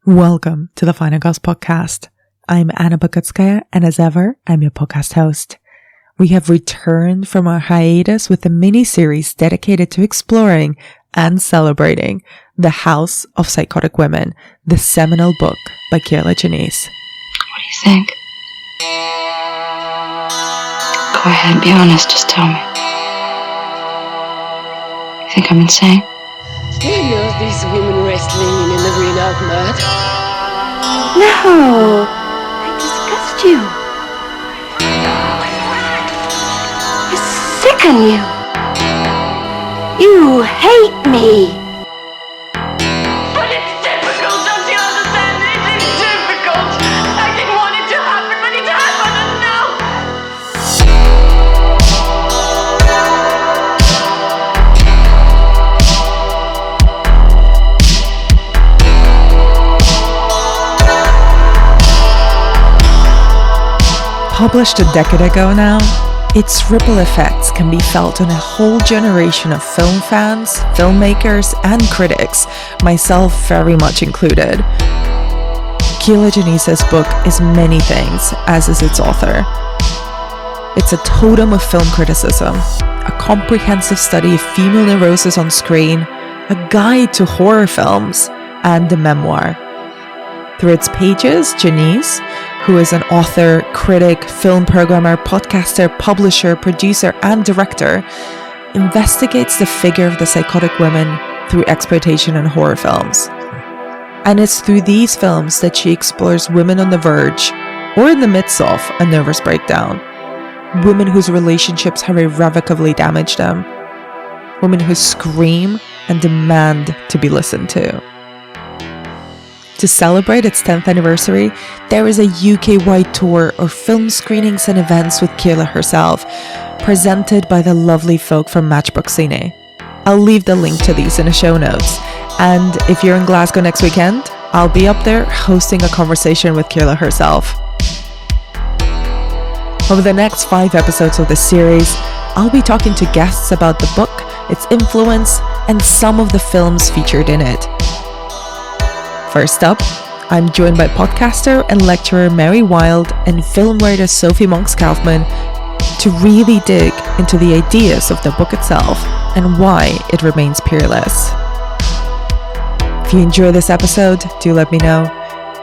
Welcome to the Final Girls podcast. I'm Anna Bakutskaya, and as ever, I'm your podcast host. We have returned from our hiatus with a mini-series dedicated to exploring and celebrating the House of Psychotic Women, the seminal book by Kier-la. What do you think? Go ahead, be honest, just tell me. You think I'm insane? You know these women wrestling in an arena of mud? No! I disgust you. I sicken you. You hate me. But it's difficult, don't you understand? It's difficult. I didn't want it to happen, but it happened, and now... Published a decade ago now, its ripple effects can be felt on a whole generation of film fans, filmmakers, and critics, myself very much included. Kier-la's book is many things, as is its author. It's a totem of film criticism, a comprehensive study of female neurosis on screen, a guide to horror films, and a memoir. Through its pages, Janice, who is an author, critic, film programmer, podcaster, publisher, producer, and director, investigates the figure of the psychotic women through exploitation and horror films. And it's through these films that she explores women on the verge, or in the midst of, a nervous breakdown. Women whose relationships have irrevocably damaged them. Women who scream and demand to be listened to. To celebrate its 10th anniversary, there is a UK-wide tour of film screenings and events with Kier-la herself, presented by the lovely folk from Matchbook Cine. I'll leave the link to these in the show notes, and if you're in Glasgow next weekend, I'll be up there hosting a conversation with Kier-la herself. Over the next 5 episodes of this series, I'll be talking to guests about the book, its influence, and some of the films featured in it. First up, I'm joined by podcaster and lecturer Mary Wilde and film writer Sophie Monks-Kaufman to really dig into the ideas of the book itself and why it remains peerless. If you enjoy this episode, do let me know.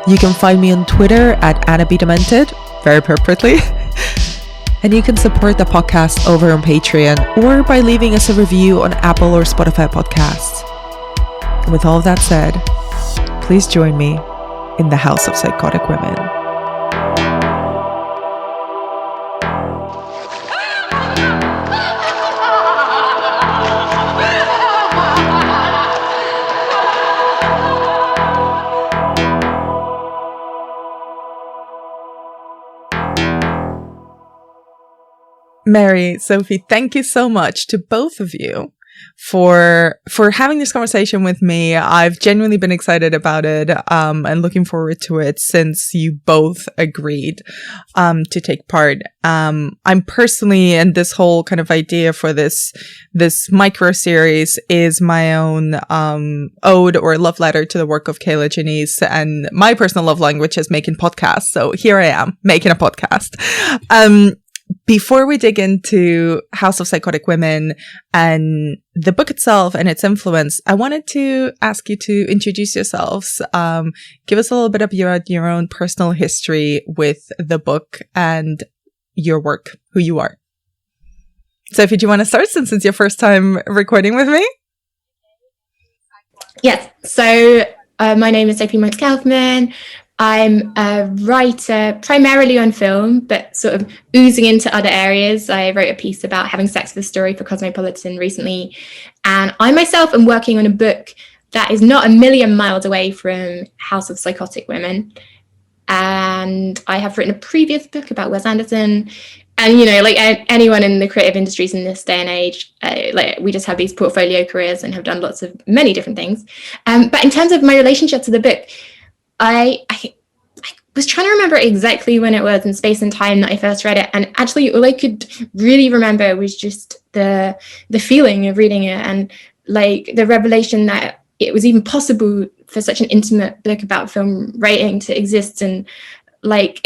You can find me on Twitter at AnnaBeDemented, very appropriately. And you can support the podcast over on Patreon or by leaving us a review on Apple or Spotify podcasts. And with all of that said, please join me in the House of Psychotic Women. Mary, Sophie, thank you so much to both of you for having this conversation with me. I've genuinely been excited about it and looking forward to it since you both agreed to take part. I'm personally, and this whole kind of idea for this micro series is my own ode or love letter to the work of Kier-la Janice, and my personal love language is making podcasts. So here I am making a podcast. Before we dig into House of Psychotic Women and the book itself and its influence, I wanted to ask you to introduce yourselves. Give us a little bit of your own personal history with the book and your work, who you are. Sophie, do you want to start since it's your first time recording with me? Yes. So my name is Sophie Monks-Kaufman. I'm a writer primarily on film, but sort of oozing into other areas. I wrote a piece about having sex with a story for Cosmopolitan recently. And I myself am working on a book that is not a million miles away from House of Psychotic Women. And I have written a previous book about Wes Anderson. And, you know, like anyone in the creative industries in this day and age, we just have these portfolio careers and have done many different things. But in terms of my relationship to the book, I was trying to remember exactly when it was in space and time that I first read it. And actually, all I could really remember was just the feeling of reading it and like the revelation that it was even possible for such an intimate book about film writing to exist, and like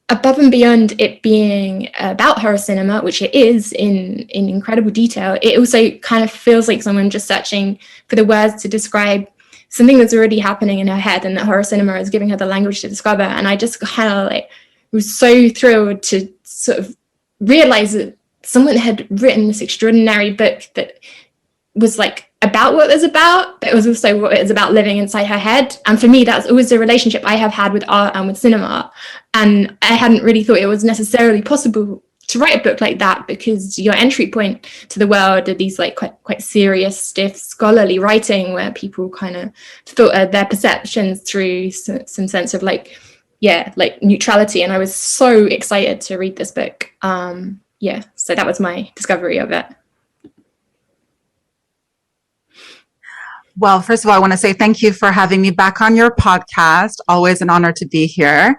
above and beyond it being about horror cinema, which it is in incredible detail, it also kind of feels like someone just searching for the words to describe something that's already happening in her head, and that horror cinema is giving her the language to discover. And I just kind of like was so thrilled to sort of realize that someone had written this extraordinary book that was like about what it was about, but it was also what it was about living inside her head. And for me, that's always the relationship I have had with art and with cinema. And I hadn't really thought it was necessarily possible to write a book like that, because your entry point to the world are these like quite serious, stiff, scholarly writing where people kind of filter their perceptions through some sense of like neutrality. And I was so excited to read this book. So that was my discovery of it. Well, first of all, I want to say thank you for having me back on your podcast. Always an honor to be here.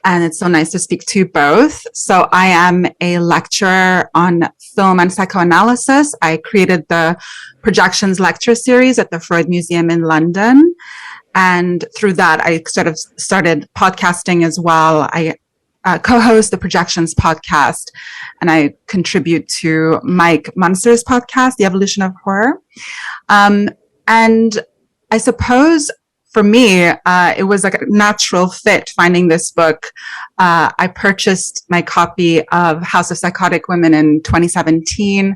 And it's so nice to speak to you both. So I am a lecturer on film and psychoanalysis. I created the Projections lecture series at the Freud Museum in London. And through that, I sort of started podcasting as well. I co-host the Projections podcast, and I contribute to Mike Munster's podcast, The Evolution of Horror. And I suppose for me, it was like a natural fit finding this book. I purchased my copy of House of Psychotic Women in 2017.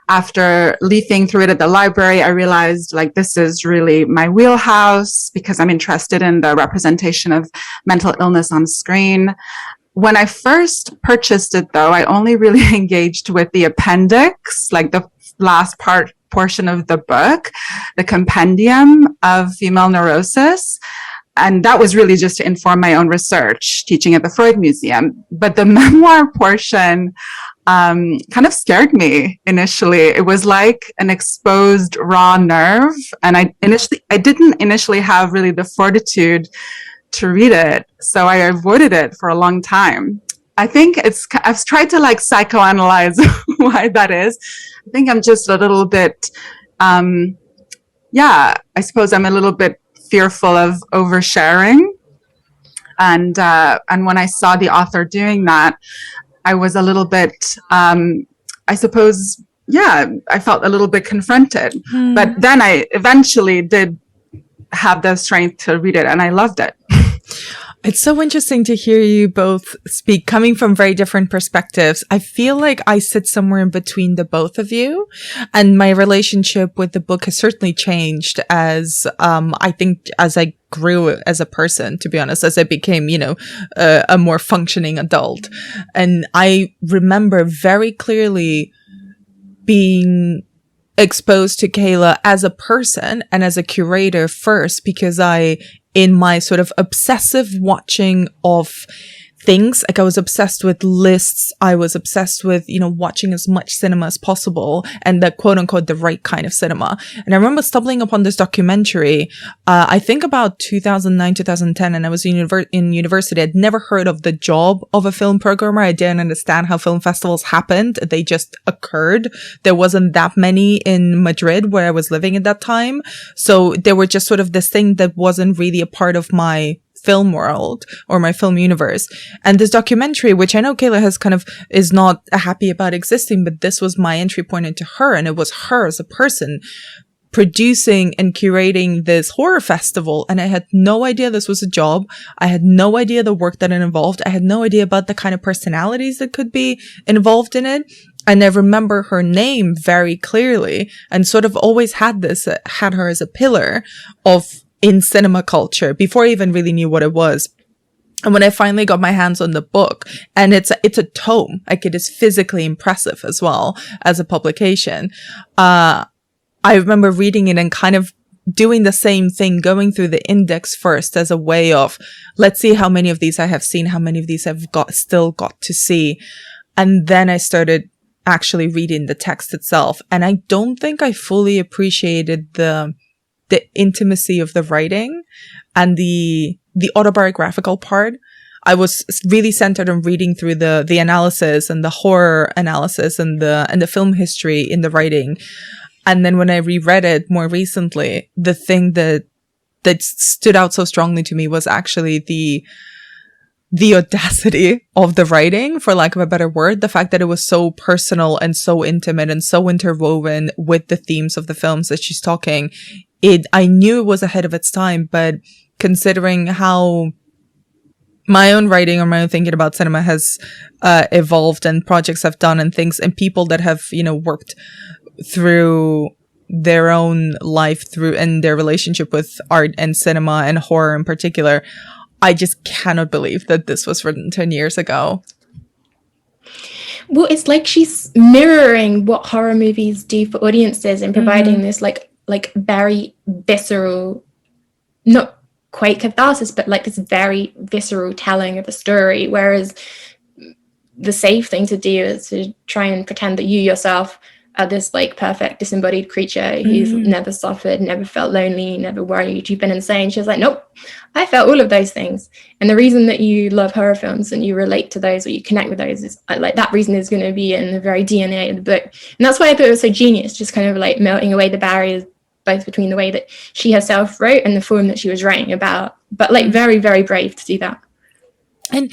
After leafing through it at the library, I realized like this is really my wheelhouse because I'm interested in the representation of mental illness on screen. When I first purchased it, though, I only really engaged with the appendix, like the last portion of the book, the compendium of female neurosis. And that was really just to inform my own research, teaching at the Freud Museum. But the memoir portion kind of scared me initially. It was like an exposed raw nerve. And I didn't initially have really the fortitude to read it. So I avoided it for a long time. I think I've tried to like psychoanalyze why that is. I think I'm just a little bit, I suppose I'm a little bit fearful of oversharing. And when I saw the author doing that, I was a little bit, I suppose, I felt a little bit confronted. But then I eventually did have the strength to read it, and I loved it. It's so interesting to hear you both speak, coming from very different perspectives. I feel like I sit somewhere in between the both of you, and my relationship with the book has certainly changed as, I think as I grew as a person, to be honest, as I became, a more functioning adult. And I remember very clearly being exposed to kier-la as a person and as a curator first, because in my sort of obsessive watching of things, like I was obsessed with lists, I was obsessed with, watching as much cinema as possible, and the quote unquote, the right kind of cinema. And I remember stumbling upon this documentary, I think about 2009, 2010, and I was in university. I'd never heard of the job of a film programmer. I didn't understand how film festivals happened. They just occurred. There wasn't that many in Madrid where I was living at that time. So they were just sort of this thing that wasn't really a part of my film world or my film universe. And this documentary, which I know kier-la is not happy about existing, but this was my entry point into her. And it was her as a person producing and curating this horror festival. And I had no idea this was a job. I had no idea the work that it involved. I had no idea about the kind of personalities that could be involved in it. And I remember her name very clearly, and sort of always had her as a pillar in cinema culture before I even really knew what it was. And when I finally got my hands on the book, and it's a tome, like it is physically impressive as well as a publication. I remember reading it and kind of doing the same thing, going through the index first as a way of, let's see how many of these I have seen, how many of these I've still got to see. And then I started actually reading the text itself. And I don't think I fully appreciated the intimacy of the writing and the autobiographical part. I was really centered on reading through the analysis and the horror analysis and the film history in the writing. And then when I reread it more recently, the thing that that stood out so strongly to me was actually the audacity of the writing, for lack of a better word. The fact that it was so personal and so intimate and so interwoven with the themes of the films that she's talking. I knew it was ahead of its time, but considering how my own writing or my own thinking about cinema has evolved, and projects I've done and things, and people that have, worked through their own life through and their relationship with art and cinema and horror in particular, I just cannot believe that this was written 10 years ago. Well, it's like she's mirroring what horror movies do for audiences and providing this like very visceral, not quite catharsis, but like this very visceral telling of a story. Whereas the safe thing to do is to try and pretend that you yourself are this like perfect disembodied creature who's never suffered, never felt lonely, never worried, you've been insane. She was like, nope, I felt all of those things. And the reason that you love horror films and you relate to those or you connect with those is like that reason is going to be in the very DNA of the book. And that's why I thought it was so genius, just kind of like melting away the barriers both between the way that she herself wrote and the form that she was writing about, but like very, very brave to do that. And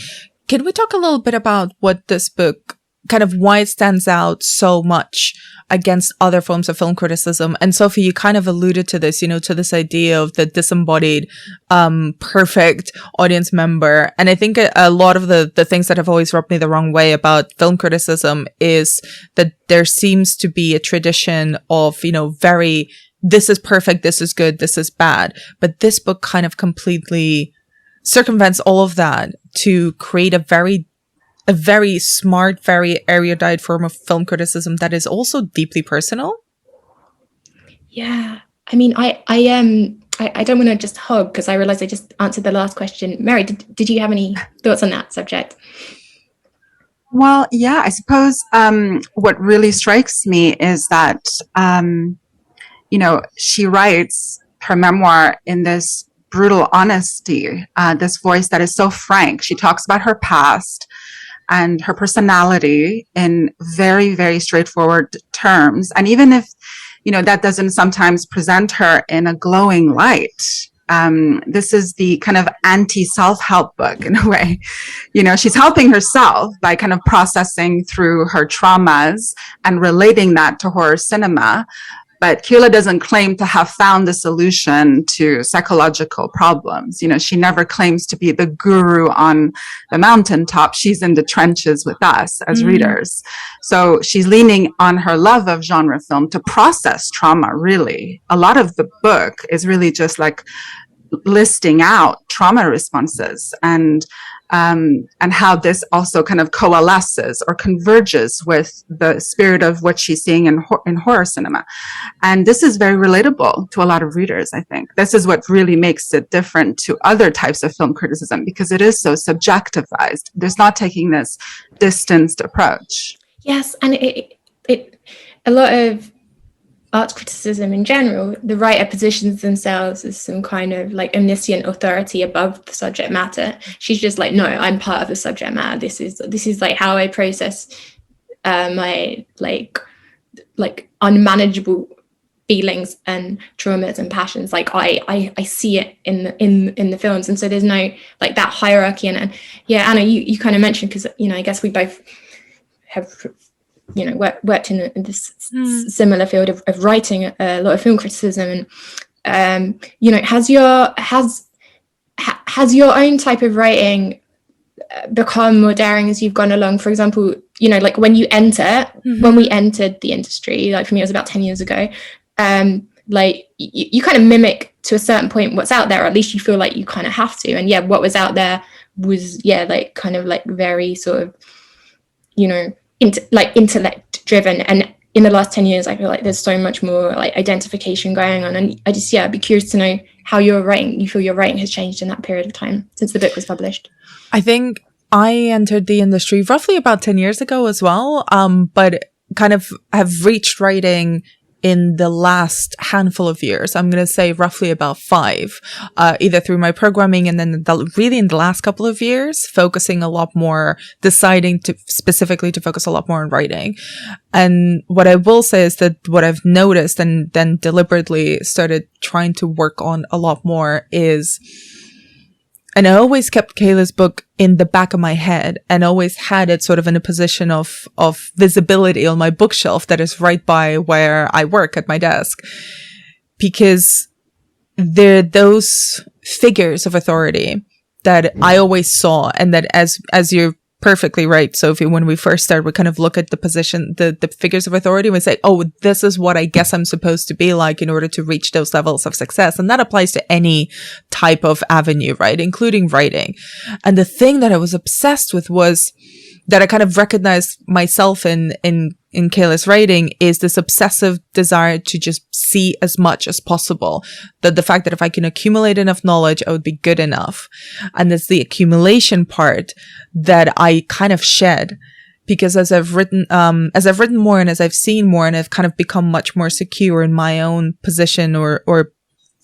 can we talk a little bit about what this book, kind of why it stands out so much against other forms of film criticism? And Sophie, you kind of alluded to this, to this idea of the disembodied, perfect audience member. And I think a lot of the things that have always rubbed me the wrong way about film criticism is that there seems to be a tradition of, very, this is perfect, this is good, this is bad. But this book kind of completely circumvents all of that to create a very smart, very erudite form of film criticism that is also deeply personal. Yeah. I mean, I don't want to just hog because I realized I just answered the last question. Mary, did you have any thoughts on that subject? Well, yeah, I suppose what really strikes me is that, she writes her memoir in this brutal honesty, this voice that is so frank. She talks about her past and her personality in very, very straightforward terms. And even if, that doesn't sometimes present her in a glowing light, this is the kind of anti-self-help book in a way. She's helping herself by kind of processing through her traumas and relating that to horror cinema. But kier-la doesn't claim to have found the solution to psychological problems. She never claims to be the guru on the mountaintop. She's in the trenches with us as readers. So she's leaning on her love of genre film to process trauma, really. A lot of the book is really just like listing out trauma responses and how this also kind of coalesces or converges with the spirit of what she's seeing in horror cinema. And this is very relatable to a lot of readers, I think. This is what really makes it different to other types of film criticism, because it is so subjectivized. There's not taking this distanced approach. Yes, and it a lot of art criticism in general, the writer positions themselves as some kind of like omniscient authority above the subject matter. She's just like, no, I'm part of the subject matter. This is like how I process my like unmanageable feelings and traumas and passions. Like I see it in the films, and so there's no like that hierarchy. And yeah, Anna, you kind of mentioned, because I guess we both have worked in this similar field of writing a lot of film criticism, and has your own type of writing become more daring as you've gone along? For example, like when we entered the industry, like for me it was about 10 years ago, like you kind of mimic to a certain point what's out there, or at least you feel like you kind of have to. And what was out there was like kind of like very sort of intellect driven. And in the last 10 years, I feel like there's so much more like identification going on. And I just, I'd be curious to know how you feel your writing has changed in that period of time since the book was published. I think I entered the industry roughly about 10 years ago as well, but kind of have reached writing in the last handful of years. I'm going to say roughly about 5, either through my programming and then really in the last couple of years, focusing a lot more, deciding to specifically to focus a lot more on writing. And what I will say is that what I've noticed and then deliberately started trying to work on a lot more is, and I always kept Kayla's book in the back of my head and always had it sort of in a position of visibility on my bookshelf that is right by where I work at my desk. Because they're those figures of authority that I always saw, and that as you're perfectly right, Sophie, when we first started, we kind of look at the position, the figures of authority, and we say, oh, this is what I guess I'm supposed to be like in order to reach those levels of success. And that applies to any type of avenue, right? Including writing. And the thing that I was obsessed with was that I kind of recognized myself in Kayla's writing is this obsessive desire to just see as much as possible. That the fact that if I can accumulate enough knowledge, I would be good enough. And it's the accumulation part that I kind of shed, because as I've written more and as I've seen more and I've kind of become much more secure in my own position or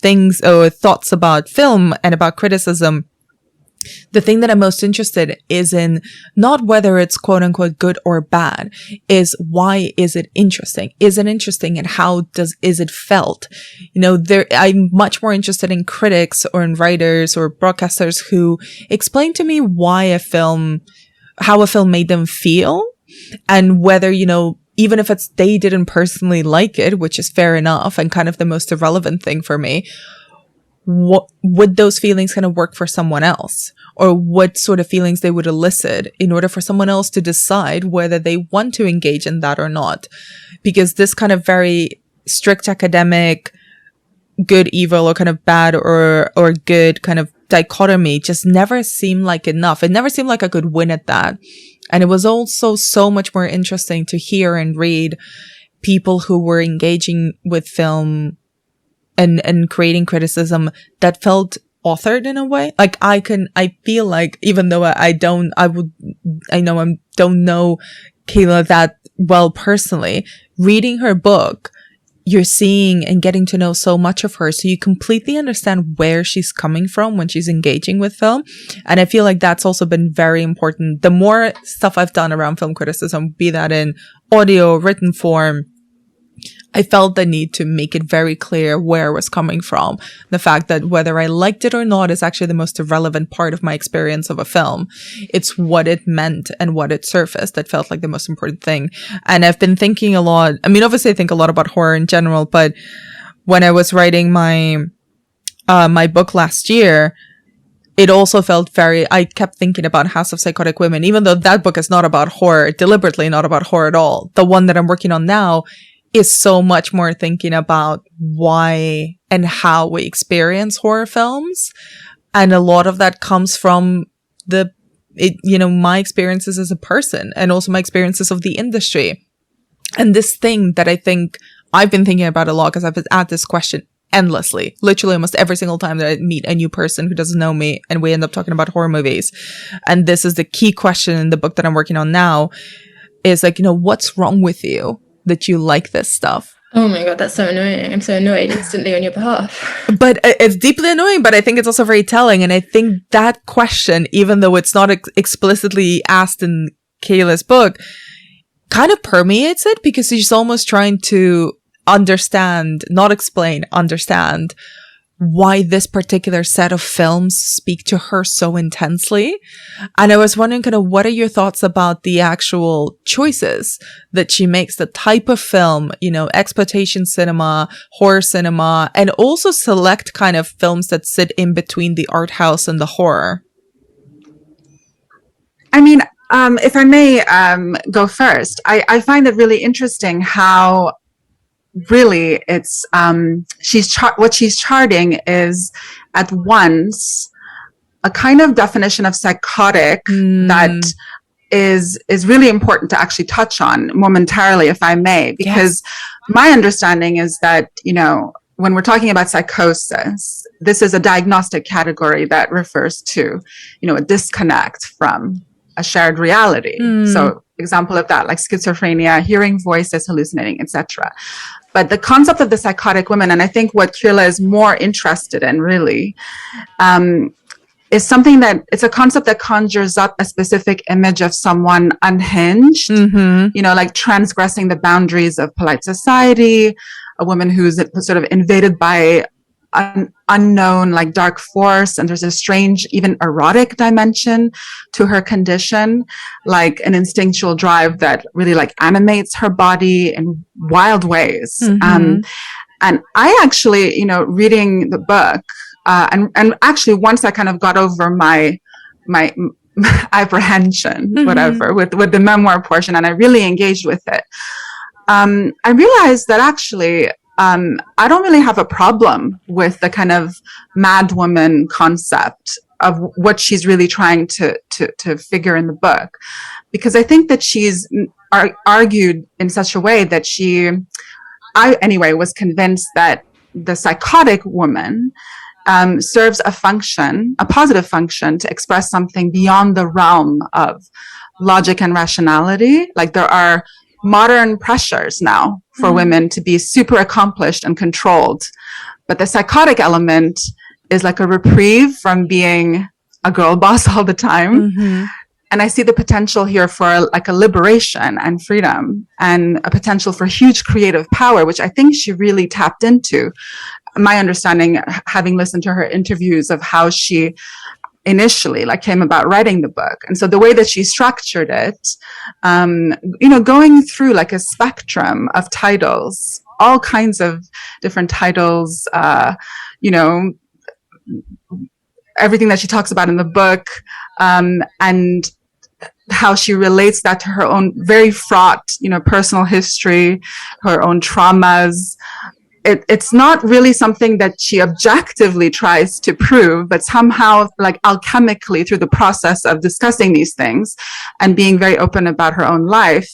things or thoughts about film and about criticism, the thing that I'm most interested is in not whether it's quote unquote good or bad, is why is it interesting? Is it interesting and how is it felt? You know, I'm much more interested in critics or in writers or broadcasters who explain to me how a film made them feel, and whether, you know, even if they didn't personally like it, which is fair enough and kind of the most irrelevant thing for me, what would those feelings kind of work for someone else, or what sort of feelings they would elicit in order for someone else to decide whether they want to engage in that or not. Because this kind of very strict academic good, evil, or kind of bad or good kind of dichotomy just never seemed like enough. It never seemed like I could win at that. And it was also so much more interesting to hear and read people who were engaging with film and creating criticism that felt authored in a way. Like I feel like, even though I don't know Kayla that well personally, reading her book, you're seeing and getting to know so much of her. So you completely understand where she's coming from when she's engaging with film. And I feel like that's also been very important. The more stuff I've done around film criticism, be that in audio, written form, I felt the need to make it very clear where it was coming from. The fact that whether I liked it or not is actually the most irrelevant part of my experience of a film. It's what it meant and what it surfaced that felt like the most important thing. And I've been thinking a lot. I mean, obviously I think a lot about horror in general, but when I was writing my book last year, it also felt I kept thinking about House of Psychotic Women, even though that book is not about horror, deliberately not about horror at all. The one that I'm working on now is so much more thinking about why and how we experience horror films. And a lot of that comes from my experiences as a person and also my experiences of the industry. And this thing that I think I've been thinking about a lot, because I've been at this question endlessly, literally almost every single time that I meet a new person who doesn't know me and we end up talking about horror movies. And this is the key question in the book that I'm working on now, is like, what's wrong with you that you like this stuff? Oh my God, that's so annoying. I'm so annoyed instantly on your behalf. But it's deeply annoying, but I think it's also very telling. And I think that question, even though it's not explicitly asked in Kayla's book, kind of permeates it, because she's almost trying to understand, not explain, understand why this particular set of films speak to her so intensely. And I was wondering kind of what are your thoughts about the actual choices that she makes, the type of film, exploitation cinema, horror cinema, and also select kind of films that sit in between the art house and the horror. I mean, if I may go first, I find it really interesting how really it's what she's charting is at once a kind of definition of psychotic that is really important to actually touch on momentarily, if I may, because my understanding is that, when we're talking about psychosis, this is a diagnostic category that refers to, a disconnect from a shared reality. So example of that, like schizophrenia, hearing voices, hallucinating, etc. But the concept of the psychotic women, and I think what kier-la is more interested in really, is something that it's a concept that conjures up a specific image of someone unhinged, like transgressing the boundaries of polite society, a woman who's sort of invaded by an unknown, like dark force. And there's a strange, even erotic dimension to her condition, like an instinctual drive that really like animates her body in wild ways. And I actually, reading the book, and actually once I kind of got over my apprehension, whatever, with the memoir portion, and I really engaged with it, I realized that actually I don't really have a problem with the kind of mad woman concept of what she's really trying to figure in the book, because I think that she's argued in such a way that I anyway was convinced that the psychotic woman serves a positive function to express something beyond the realm of logic and rationality. Like there are modern pressures now for women to be super accomplished and controlled. But the psychotic element is like a reprieve from being a girl boss all the time. And I see the potential here for like a liberation and freedom and a potential for huge creative power, which I think she really tapped into. My understanding, having listened to her interviews, of how she initially like came about writing the book. And so the way that she structured it, going through like a spectrum of titles, all kinds of different titles, everything that she talks about in the book, and how she relates that to her own very fraught, personal history, her own traumas. It's not really something that she objectively tries to prove, but somehow like alchemically through the process of discussing these things and being very open about her own life,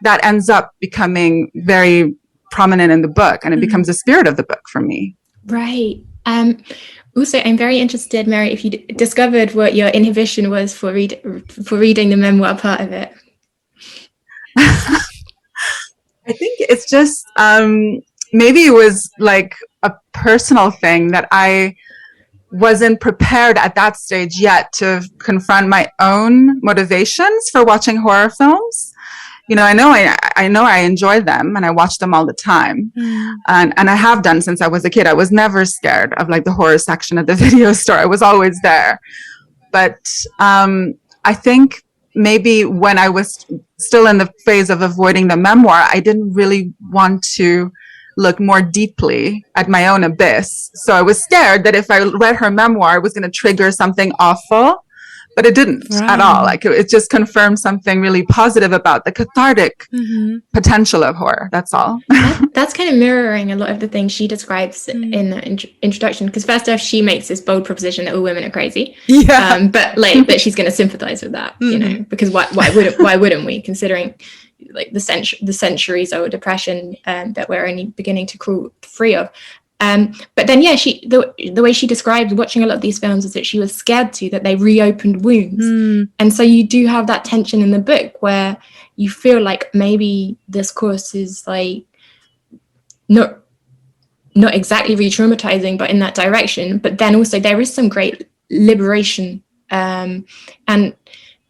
that ends up becoming very prominent in the book, and it becomes the spirit of the book for me. Right. Also, I'm very interested, Mary, if you discovered what your inhibition was for reading the memoir part of it. I think it's just maybe it was like a personal thing that I wasn't prepared at that stage yet to confront my own motivations for watching horror films. I know I enjoy them and I watch them all the time. And I have done since I was a kid. I was never scared of like the horror section at the video store. I was always there. But I think maybe when I was still in the phase of avoiding the memoir, I didn't really want to look more deeply at my own abyss. So I was scared that if I read her memoir, it was going to trigger something awful. But it didn't at all. Like it just confirmed something really positive about the cathartic potential of horror. That's all. That's kind of mirroring a lot of the things she describes in the introduction. Because first off, she makes this bold proposition that all women are crazy. Yeah. But like that she's going to sympathize with that, because why wouldn't we, considering like the centuries old depression that we're only beginning to crawl free of. But then, the way she described watching a lot of these films is that she was scared that they reopened wounds. And so you do have that tension in the book where you feel like maybe this course is like not exactly re-traumatizing, but in that direction. But then also there is some great liberation and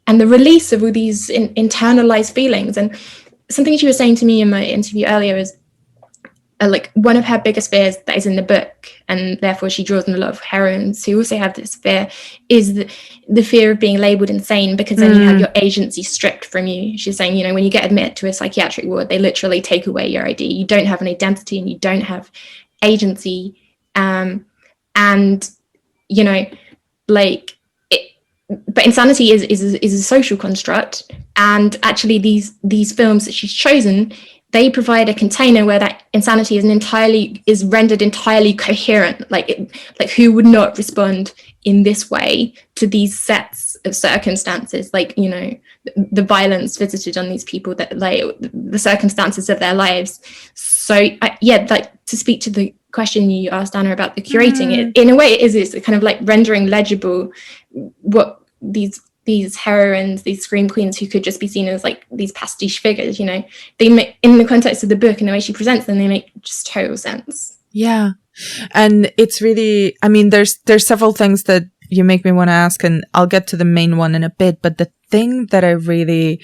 the release of all these internalized feelings. And something she was saying to me in my interview earlier is, like one of her biggest fears that is in the book, and therefore she draws on a lot of heroines who also have this fear, is the fear of being labelled insane, because then you have your agency stripped from you. She's saying, when you get admitted to a psychiatric ward, they literally take away your ID. You don't have an identity and you don't have agency. But insanity is a social construct, and actually these films that she's chosen, they provide a container where that insanity is rendered entirely coherent. Like who would not respond in this way to these sets of circumstances? Like, the violence visited on these people, that like the circumstances of their lives. So to speak to the question you asked, Anna, about the curating, it in a way it is kind of like rendering legible what these these heroines, these scream queens who could just be seen as like these pastiche figures, you know, they make, in the context of the book and the way she presents them, they make just total sense. Yeah. And it's really, I mean, there's several things that you make me want to ask, and I'll get to the main one in a bit. But the thing that I really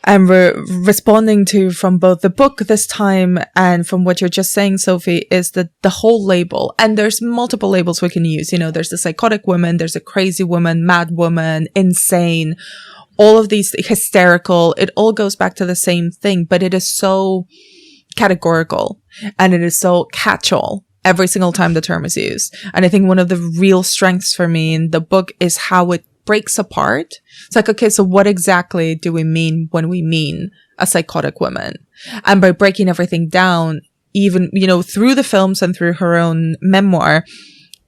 am responding to from both the book this time and from what you're just saying, Sophie, is that the whole label, and there's multiple labels we can use. You know, there's the psychotic woman, there's a crazy woman, mad woman, insane, all of these, hysterical. It all goes back to the same thing, but it is so categorical and it is so catch-all every single time the term is used. And I think one of the real strengths for me in the book is how it breaks apart. It's like, okay, so what exactly do we mean when we mean a psychotic woman? And by breaking everything down, even, you know, through the films and through her own memoir,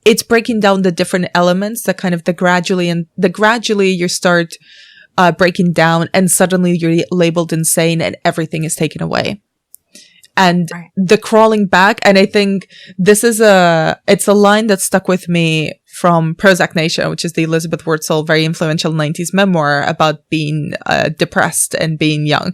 it's breaking down the different elements that kind of gradually you start breaking down, and suddenly you're labeled insane and everything is taken away. And the crawling back, and I think this is it's a line that stuck with me from Prozac Nation, which is the Elizabeth Wurtzel very influential 90s memoir about being depressed and being young.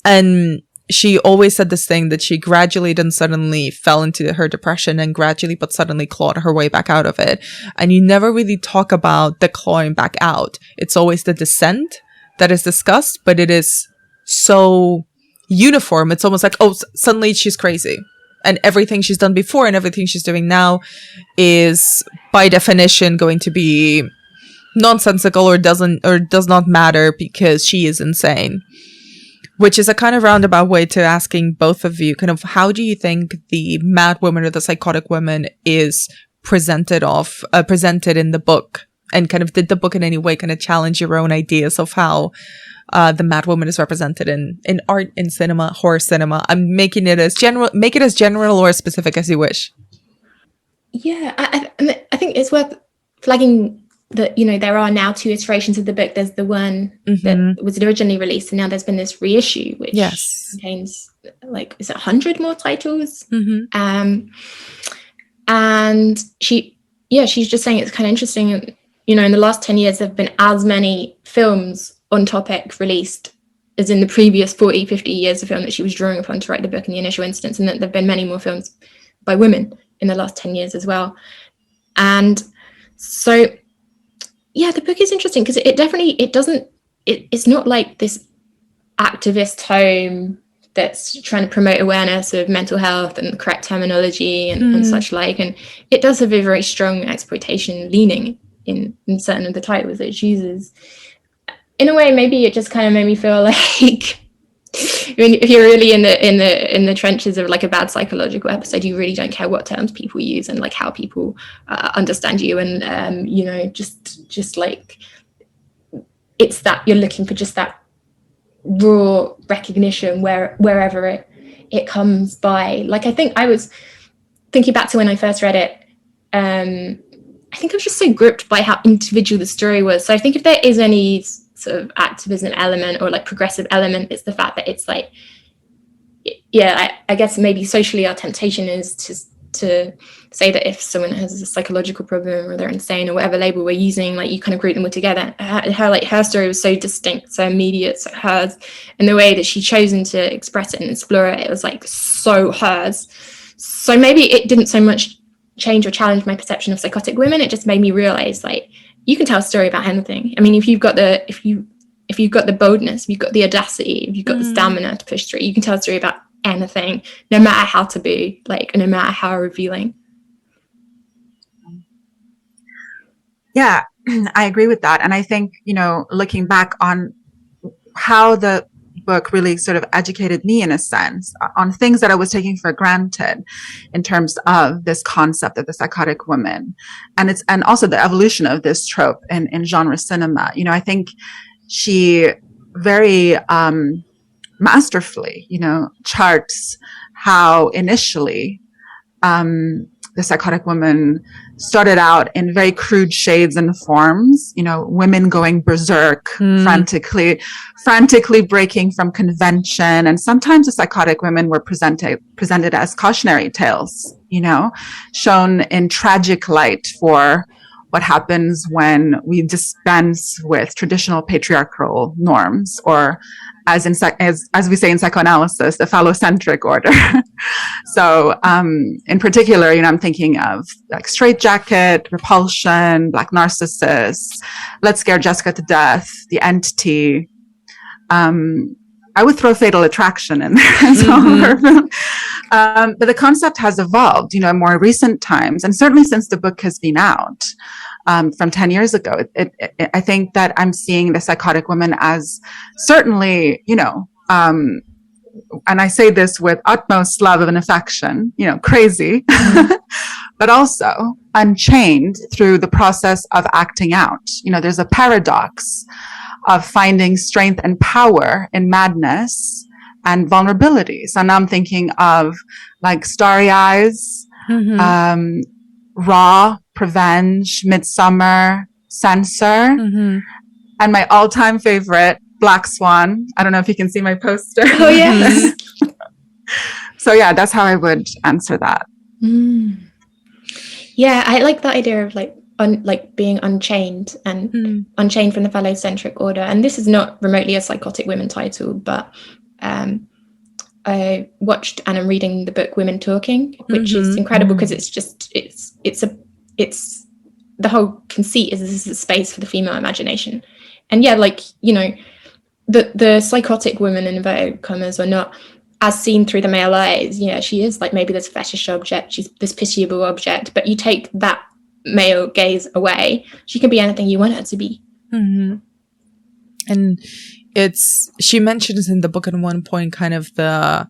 And she always said this thing that she gradually then suddenly fell into her depression and gradually but suddenly clawed her way back out of it. And you never really talk about the clawing back out. It's always the descent that is discussed, but it is so uniform. It's almost like, oh, suddenly she's crazy, and everything she's done before and everything she's doing now is by definition going to be nonsensical or does not matter because she is insane. Which is a kind of roundabout way to asking both of you kind of, how do you think the mad woman or the psychotic woman is presented in the book? And kind of, did the book in any way kind of challenge your own ideas of how the mad woman is represented in art, in cinema, horror cinema? I'm making it as general, make it as general or as specific as you wish. Yeah, I think it's worth flagging that, you know, there are now 2 iterations of the book. There's the one that was originally released, and now there's been this reissue, which contains, like, is it 100 more titles? And she's just saying it's kind of interesting. And, you know, in the last 10 years, there have been as many films on topic released as in the previous 40, 50 years of film that she was drawing upon to write the book in the initial instance, and that there have been many more films by women in the last 10 years as well. And so, yeah, the book is interesting because it's not like this activist tome that's trying to promote awareness of mental health and the correct terminology and such like. And it does have a very strong exploitation leaning in certain of the titles that it chooses. In a way, maybe it just kind of made me feel like, I mean, if you're really in the trenches of like a bad psychological episode, you really don't care what terms people use and like how people understand you, and you know, just like, it's that you're looking for just that raw recognition wherever it comes by. Like, I think I was thinking back to when I first read it. I think I was just so gripped by how individual the story was. So I think if there is any sort of activism element or like progressive element, it's the fact that it's like, yeah, I guess maybe socially our temptation is to say that if someone has a psychological problem or they're insane or whatever label we're using, like, you kind of group them all together. Her story was so distinct, so immediate, so hers, and the way that she chosen to express it and explore it, it was like so hers. So maybe it didn't so much change or challenge my perception of psychotic women. It just made me realize, like, you can tell a story about anything. I mean, if you've got the boldness, if you've got the audacity, if you've got the stamina to push through, you can tell a story about anything, no matter how taboo, like, no matter how revealing. Yeah, I agree with that. And I think, you know, looking back on how the book really sort of educated me in a sense on things that I was taking for granted in terms of this concept of the psychotic woman, and also the evolution of this trope in genre cinema. You know, I think she very masterfully, you know, charts how initially the psychotic woman started out in very crude shades and forms, you know, women going berserk, frantically breaking from convention. And sometimes the psychotic women were presented as cautionary tales, you know, shown in tragic light for what happens when we dispense with traditional patriarchal norms, or as we say in psychoanalysis, the phallocentric order. So in particular, I'm thinking of like Straitjacket, Repulsion, Black Narcissus, Let's Scare Jessica to Death, The Entity. I would throw Fatal Attraction in there as well. But the concept has evolved, in more recent times, and certainly since the book has been out from 10 years ago. I think that I'm seeing the psychotic woman as certainly, and I say this with utmost love and affection, crazy, but also unchained through the process of acting out. There's a paradox of finding strength and power in madness and vulnerability. So now I'm thinking of like Starry Eyes, Raw, Prevenge, Midsummer, Censor, and my all-time favorite, Black Swan. I don't know if you can see my poster. Oh, yes. So yeah, that's how I would answer that. Yeah, I like the idea of being unchained and unchained from the phallocentric order. And this is not remotely a Psychotic Women title, but I watched and I'm reading the book Women Talking, which is incredible because it's the whole conceit is this is a space for the female imagination. And yeah, the psychotic women in inverted commas are not as seen through the male eyes. She is like maybe this fetish object, she's this pitiable object, but you take that male gaze away, she can be anything you want her to be. And she mentions in the book at one point kind of the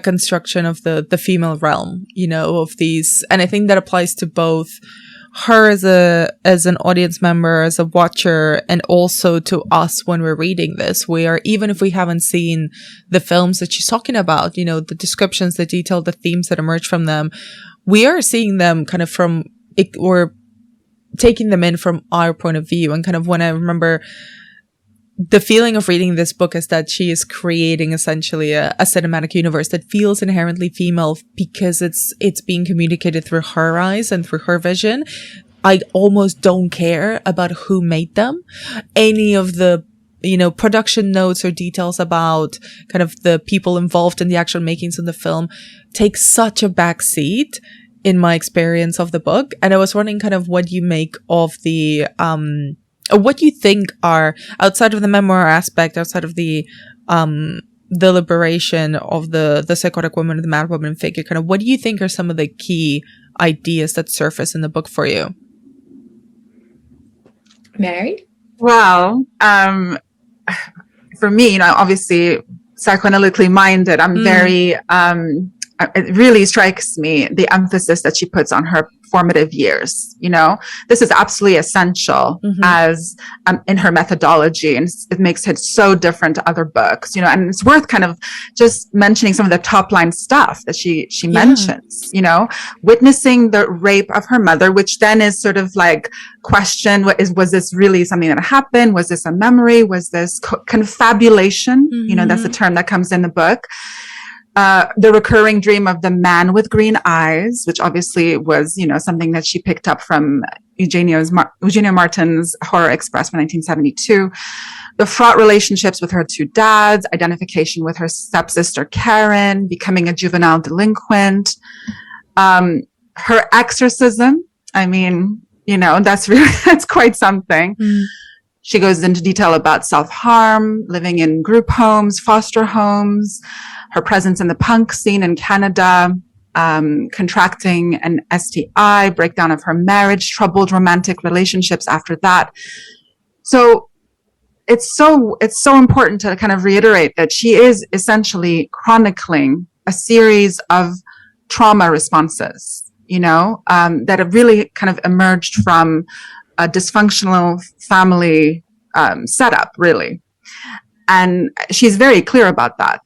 construction of the female realm, of these, and I think that applies to both her as an audience member, as a watcher, and also to us when we're reading this. We are, even if we haven't seen the films that she's talking about, the descriptions, the detail, the themes that emerge from them, we are seeing them kind of from it, or taking them in from our point of view. And kind of when I remember the feeling of reading this book is that she is creating essentially a cinematic universe that feels inherently female because it's being communicated through her eyes and through her vision. I almost don't care about who made them. Any of the, production notes or details about kind of the people involved in the actual makings of the film take such a back seat in my experience of the book. And I was wondering kind of what you make of the, what you think are, outside of the memoir aspect, outside of the liberation of the psychotic woman, the mad woman figure, kind of what do you think are some of the key ideas that surface in the book for you? Mary? Well, for me, obviously psychoanalytically minded, I'm very, it really strikes me the emphasis that she puts on her formative years. This is absolutely essential as in her methodology, and it makes it so different to other books. And it's worth kind of just mentioning some of the top line stuff that she mentions. Witnessing the rape of her mother, which then is sort of like question: was this really something that happened? Was this a memory? Was this confabulation? That's the term that comes in the book. The recurring dream of the man with green eyes, which obviously was, something that she picked up from Eugenia Martin's Horror Express from 1972. The fraught relationships with her two dads, identification with her stepsister Karen, becoming a juvenile delinquent, her exorcism. I mean, that's quite something. She goes into detail about self-harm, living in group homes, foster homes, her presence in the punk scene in Canada, contracting an STI, breakdown of her marriage, troubled romantic relationships after that. So it's so important to kind of reiterate that she is essentially chronicling a series of trauma responses, that have really kind of emerged from a dysfunctional family setup, really. And she's very clear about that.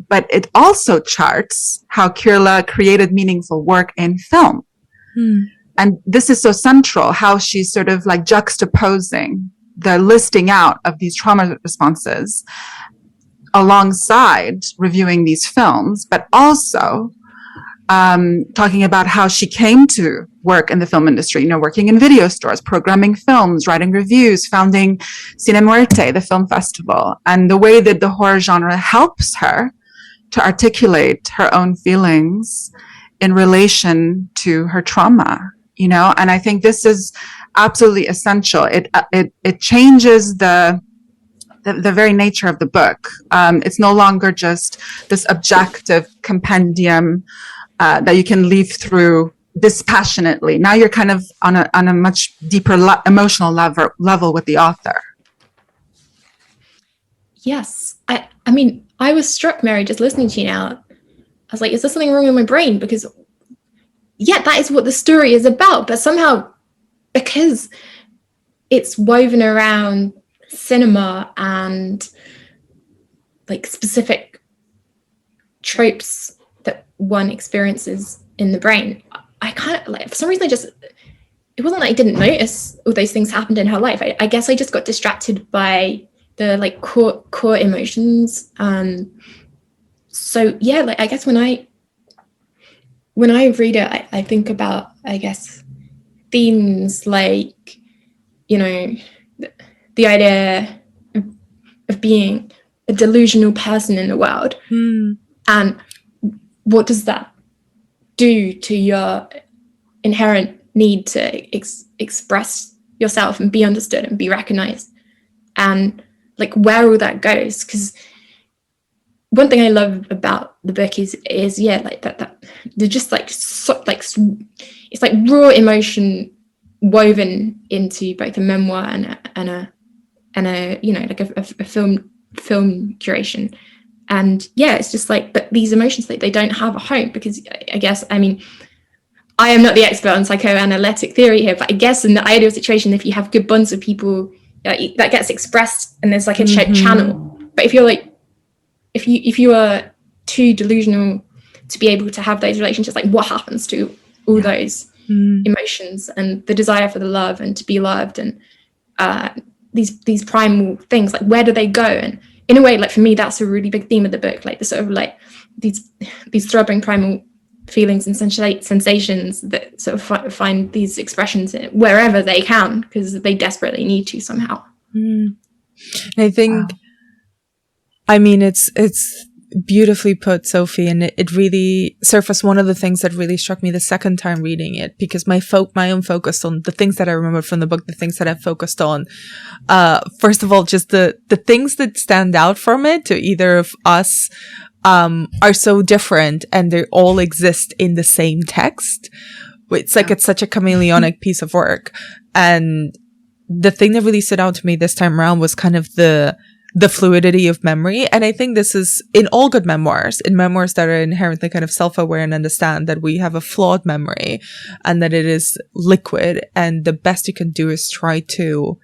But it also charts how kier-la created meaningful work in film. And this is so central, how she's sort of like juxtaposing the listing out of these trauma responses alongside reviewing these films, but also talking about how she came to work in the film industry, working in video stores, programming films, writing reviews, founding Cine Muerte, the film festival, and the way that the horror genre helps her to articulate her own feelings in relation to her trauma, and I think this is absolutely essential. It changes the very nature of the book. It's no longer just this objective compendium that you can leaf through dispassionately. Now you're kind of on a much deeper emotional level with the author. Yes. I mean, I was struck, Mary, just listening to you now. I was like, is there something wrong with my brain? Because, yeah, that is what the story is about. But somehow, because it's woven around cinema and like specific tropes that one experiences in the brain, I kind of like, for some reason, it wasn't like I didn't notice all those things happened in her life. I guess I just got distracted by the like core emotions. So yeah, like I guess when I read it, I think about, I guess, themes like, the idea of being a delusional person in the world. And what does that do to your inherent need to express yourself and be understood and be recognized, and like where all that goes? Because one thing I love about the book is yeah, like that they're just like it's like raw emotion woven into both a memoir and a like a film curation. And yeah, it's just like, but these emotions, like, they don't have a home, because I guess, I mean, I am not the expert on psychoanalytic theory here, but I guess in the ideal situation, if you have good bonds with people, that gets expressed and there's like a channel. But if you're like, if you are too delusional to be able to have those relationships, like what happens to all those emotions and the desire for the love and to be loved, and these primal things, like where do they go? And in a way, like for me, that's a really big theme of the book, like the sort of like these throbbing primal feelings and sensations that sort of find these expressions wherever they can, because they desperately need to somehow. And I think, I mean, it's beautifully put, Sophie, and it really surfaced one of the things that really struck me the second time reading it, because my own focus on the things that I remember from the book, the things that I focused on, first of all, just the things that stand out from it to either of us are so different, and they all exist in the same text. It's like it's such a chameleonic piece of work. And the thing that really stood out to me this time around was kind of the fluidity of memory. And I think this is in all good memoirs, in memoirs that are inherently kind of self-aware and understand that we have a flawed memory and that it is liquid, and the best you can do is try to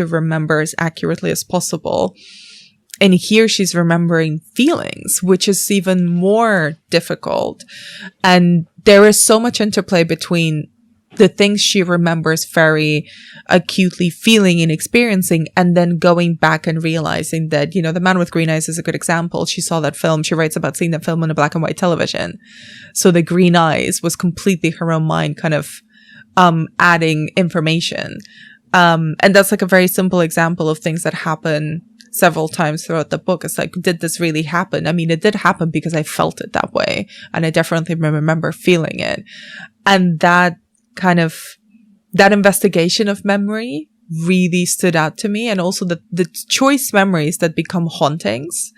remember as accurately as possible. And here she's remembering feelings, which is even more difficult. And there is so much interplay between the things she remembers very acutely feeling and experiencing, and then going back and realizing that, The Man with Green Eyes is a good example. She saw that film. She writes about seeing that film on a black and white television. So the green eyes was completely her own mind kind of adding information. And that's like a very simple example of things that happen several times throughout the book. It's like, did this really happen? I mean, it did happen because I felt it that way. And I definitely remember feeling it. And that investigation of memory really stood out to me. And also the choice memories that become hauntings,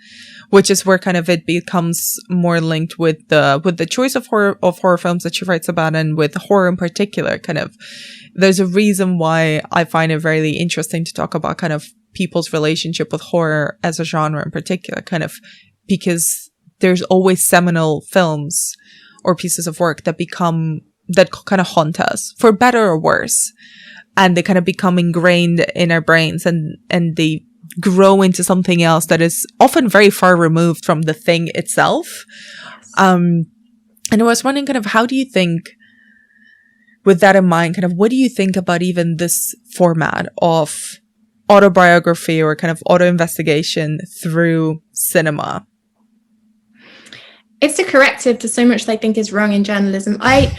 which is where kind of it becomes more linked with the choice of horror films that she writes about, and with horror in particular. Kind of, there's a reason why I find it really interesting to talk about kind of people's relationship with horror as a genre in particular, kind of because there's always seminal films or pieces of work that kind of haunt us, for better or worse. And they kind of become ingrained in our brains, and they grow into something else that is often very far removed from the thing itself. And I was wondering kind of, how do you think, with that in mind, kind of what do you think about even this format of autobiography or kind of auto investigation through cinema? it's a corrective to so much that I think is wrong in journalism. I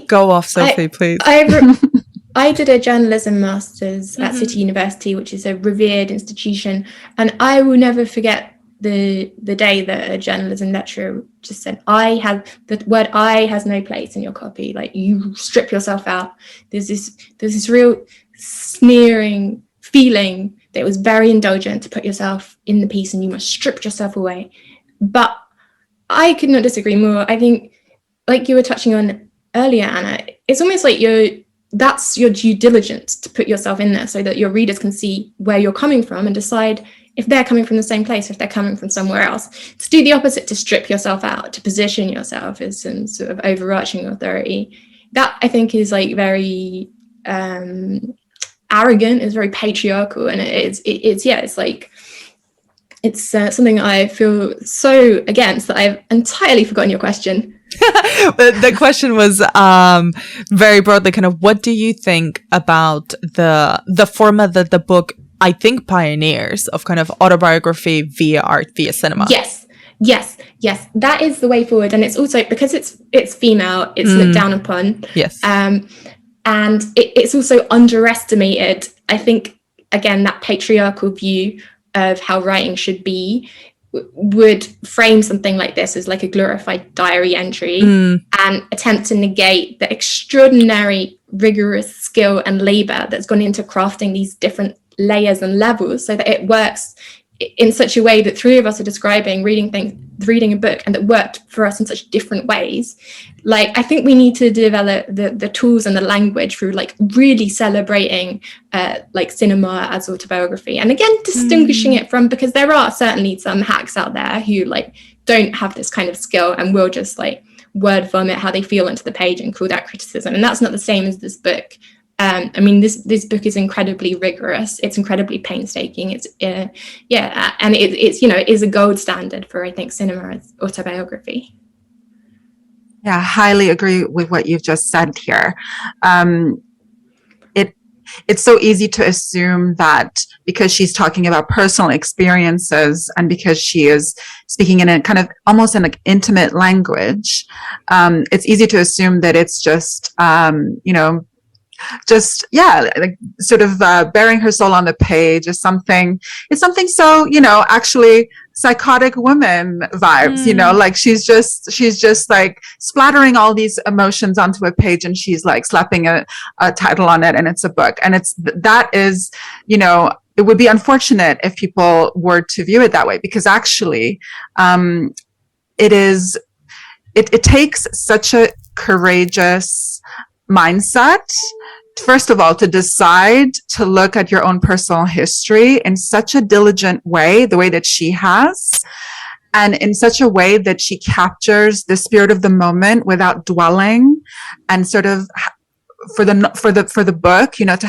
Go off, Sophie, please. I did a journalism master's at City University, which is a revered institution, and I will never forget the day that a journalism lecturer just said, the word "I" has no place in your copy. Like, you strip yourself out. There's this real sneering feeling that it was very indulgent to put yourself in the piece, and you must strip yourself away. But I could not disagree more. I think, like you were touching on earlier, Anna, it's almost like that's your due diligence to put yourself in there so that your readers can see where you're coming from and decide if they're coming from the same place, if they're coming from somewhere else. To do the opposite, to strip yourself out, to position yourself as some sort of overarching authority, that I think is like very arrogant, it's very patriarchal, and it's something I feel so against that I've entirely forgotten your question. The question was very broadly kind of, what do you think about the format that the book, I think, pioneers of kind of autobiography via art, via cinema? Yes, that is the way forward. And it's also because it's female, it's looked down upon. Yes. And it's also underestimated. I think, again, that patriarchal view of how writing should be would frame something like this as like a glorified diary entry and attempt to negate the extraordinary rigorous skill and labor that's gone into crafting these different layers and levels so that it works in such a way that three of us are describing reading a book, and that worked for us in such different ways. Like, I think we need to develop the tools and the language through like really celebrating like cinema as autobiography, and again distinguishing it from, because there are certainly some hacks out there who like don't have this kind of skill and will just like word vomit how they feel onto the page and call that criticism, and that's not the same as this book. I mean, this book is incredibly rigorous. It's incredibly painstaking. It's and it's it is a gold standard for, I think, cinema as autobiography. Yeah, highly agree with what you've just said here. It's so easy to assume that because she's talking about personal experiences and because she is speaking in a kind of almost in like intimate language, it's easy to assume that it's just like sort of bearing her soul on the page is something. It's something so actually psychotic women vibes. Like she's just like splattering all these emotions onto a page, and she's like slapping a title on it, and it's a book. And it would be unfortunate if people were to view it that way, because actually it takes such a courageous mindset, first of all, to decide to look at your own personal history in such a diligent way, the way that she has, and in such a way that she captures the spirit of the moment without dwelling, and sort of for the book, to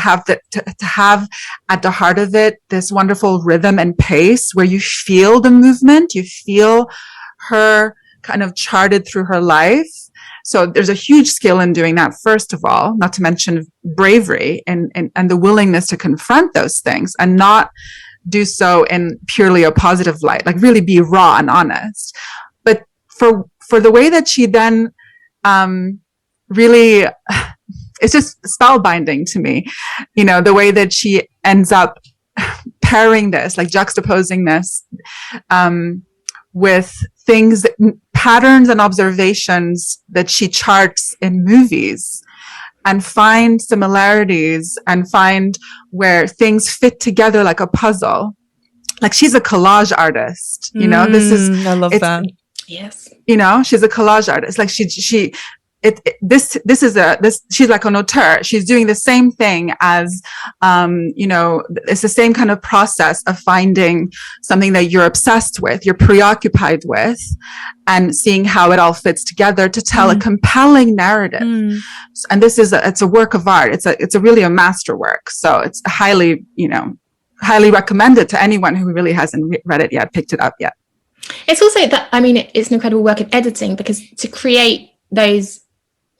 have at the heart of it this wonderful rhythm and pace where you feel the movement, you feel her kind of charted through her life. So there's a huge skill in doing that, first of all, not to mention bravery and the willingness to confront those things and not do so in purely a positive light, like really be raw and honest. But for the way that she then really, it's just spellbinding to me, the way that she ends up pairing this, like juxtaposing this with things, patterns and observations that she charts in movies, and find similarities and find where things fit together like a puzzle. Like, she's a collage artist, I love that. Yes. She's a collage artist. Like she's like an auteur. She's doing the same thing as, it's the same kind of process of finding something that you're obsessed with, you're preoccupied with, and seeing how it all fits together to tell a compelling narrative. And it's a work of art. It's really a masterwork. So it's highly recommended to anyone who really hasn't read it yet, picked it up yet. It's also that, it's an incredible work of editing, because to create those,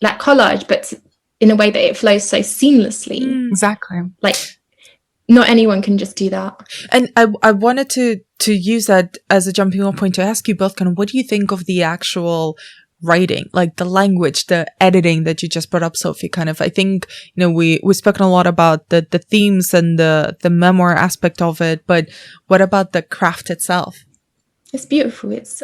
like collage, but in a way that it flows so seamlessly. Exactly. Like, not anyone can just do that. And I wanted to use that as a jumping off point to ask you both kind of what do you think of the actual writing, like the language, the editing that you just brought up, Sophie? Kind of, I think, we've spoken a lot about the themes and the memoir aspect of it, but what about the craft itself? It's beautiful. It's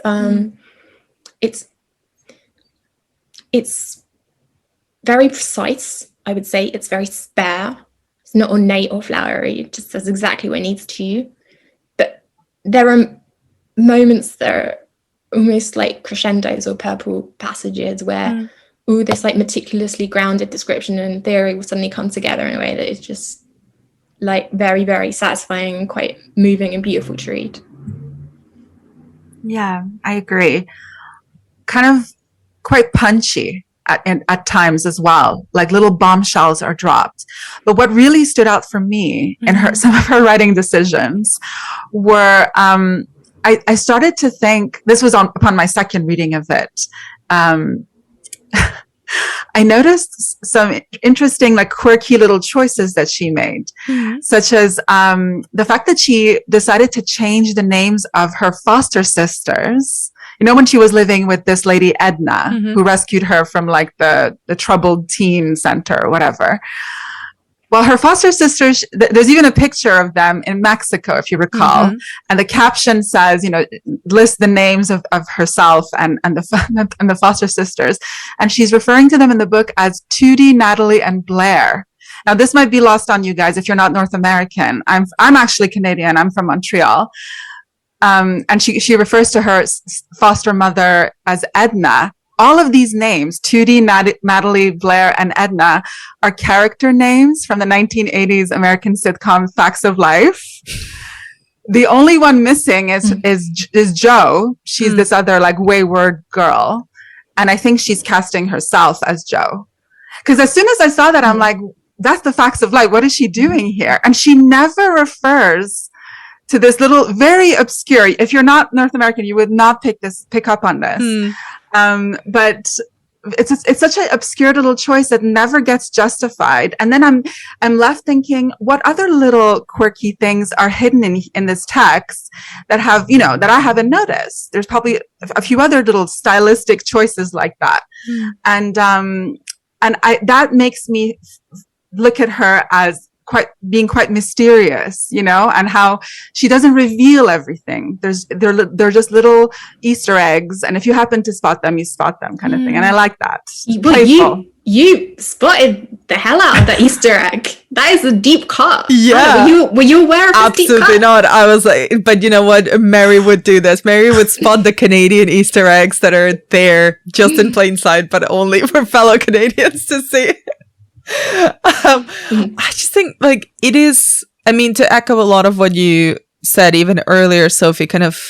very precise, I would say. It's very spare. It's not ornate or flowery. It just does exactly what it needs to. But there are moments that are almost like crescendos or purple passages where this like meticulously grounded description and theory will suddenly come together in a way that is just like very, very satisfying and quite moving and beautiful to read. Yeah, I agree. Kind of quite punchy at times as well. Like little bombshells are dropped. But what really stood out for me in some of her writing decisions were, I started to think, this was upon my second reading of it. I noticed some interesting, like quirky little choices that she made, such as the fact that she decided to change the names of her foster sisters. When she was living with this lady, Edna, who rescued her from like the troubled teen center or whatever. Well, her foster sisters, there's even a picture of them in Mexico, if you recall. And the caption says, list the names of herself and the foster sisters. And she's referring to them in the book as Tootie, Natalie, and Blair. Now, this might be lost on you guys if you're not North American. I'm actually Canadian. I'm from Montreal. And she refers to her foster mother as Edna. All of these names, Tootie, Natalie, Blair, and Edna, are character names from the 1980s American sitcom Facts of Life. The only one missing is Jo. She's this other like wayward girl. And I think she's casting herself as Jo. Because as soon as I saw that, I'm like, that's the Facts of Life. What is she doing here? And she never refers to this little, very obscure, if you're not North American, you would not pick up on this. But it's such an obscure little choice that never gets justified. And then I'm left thinking, what other little quirky things are hidden in this text that have, that I haven't noticed? There's probably a few other little stylistic choices like that. And that makes me look at her as being quite mysterious, and how she doesn't reveal everything. They're just little Easter eggs, and if you happen to spot them, you spot them, kind of thing. And I like that. You spotted the hell out of the Easter egg. That is a deep cut. Yeah. Were you aware of this deep cut? Absolutely not. I was like, but you know what? Mary would do this. Mary would spot the Canadian Easter eggs that are there just in plain sight, but only for fellow Canadians to see. I just think like it is, to echo a lot of what you said even earlier, Sophie, kind of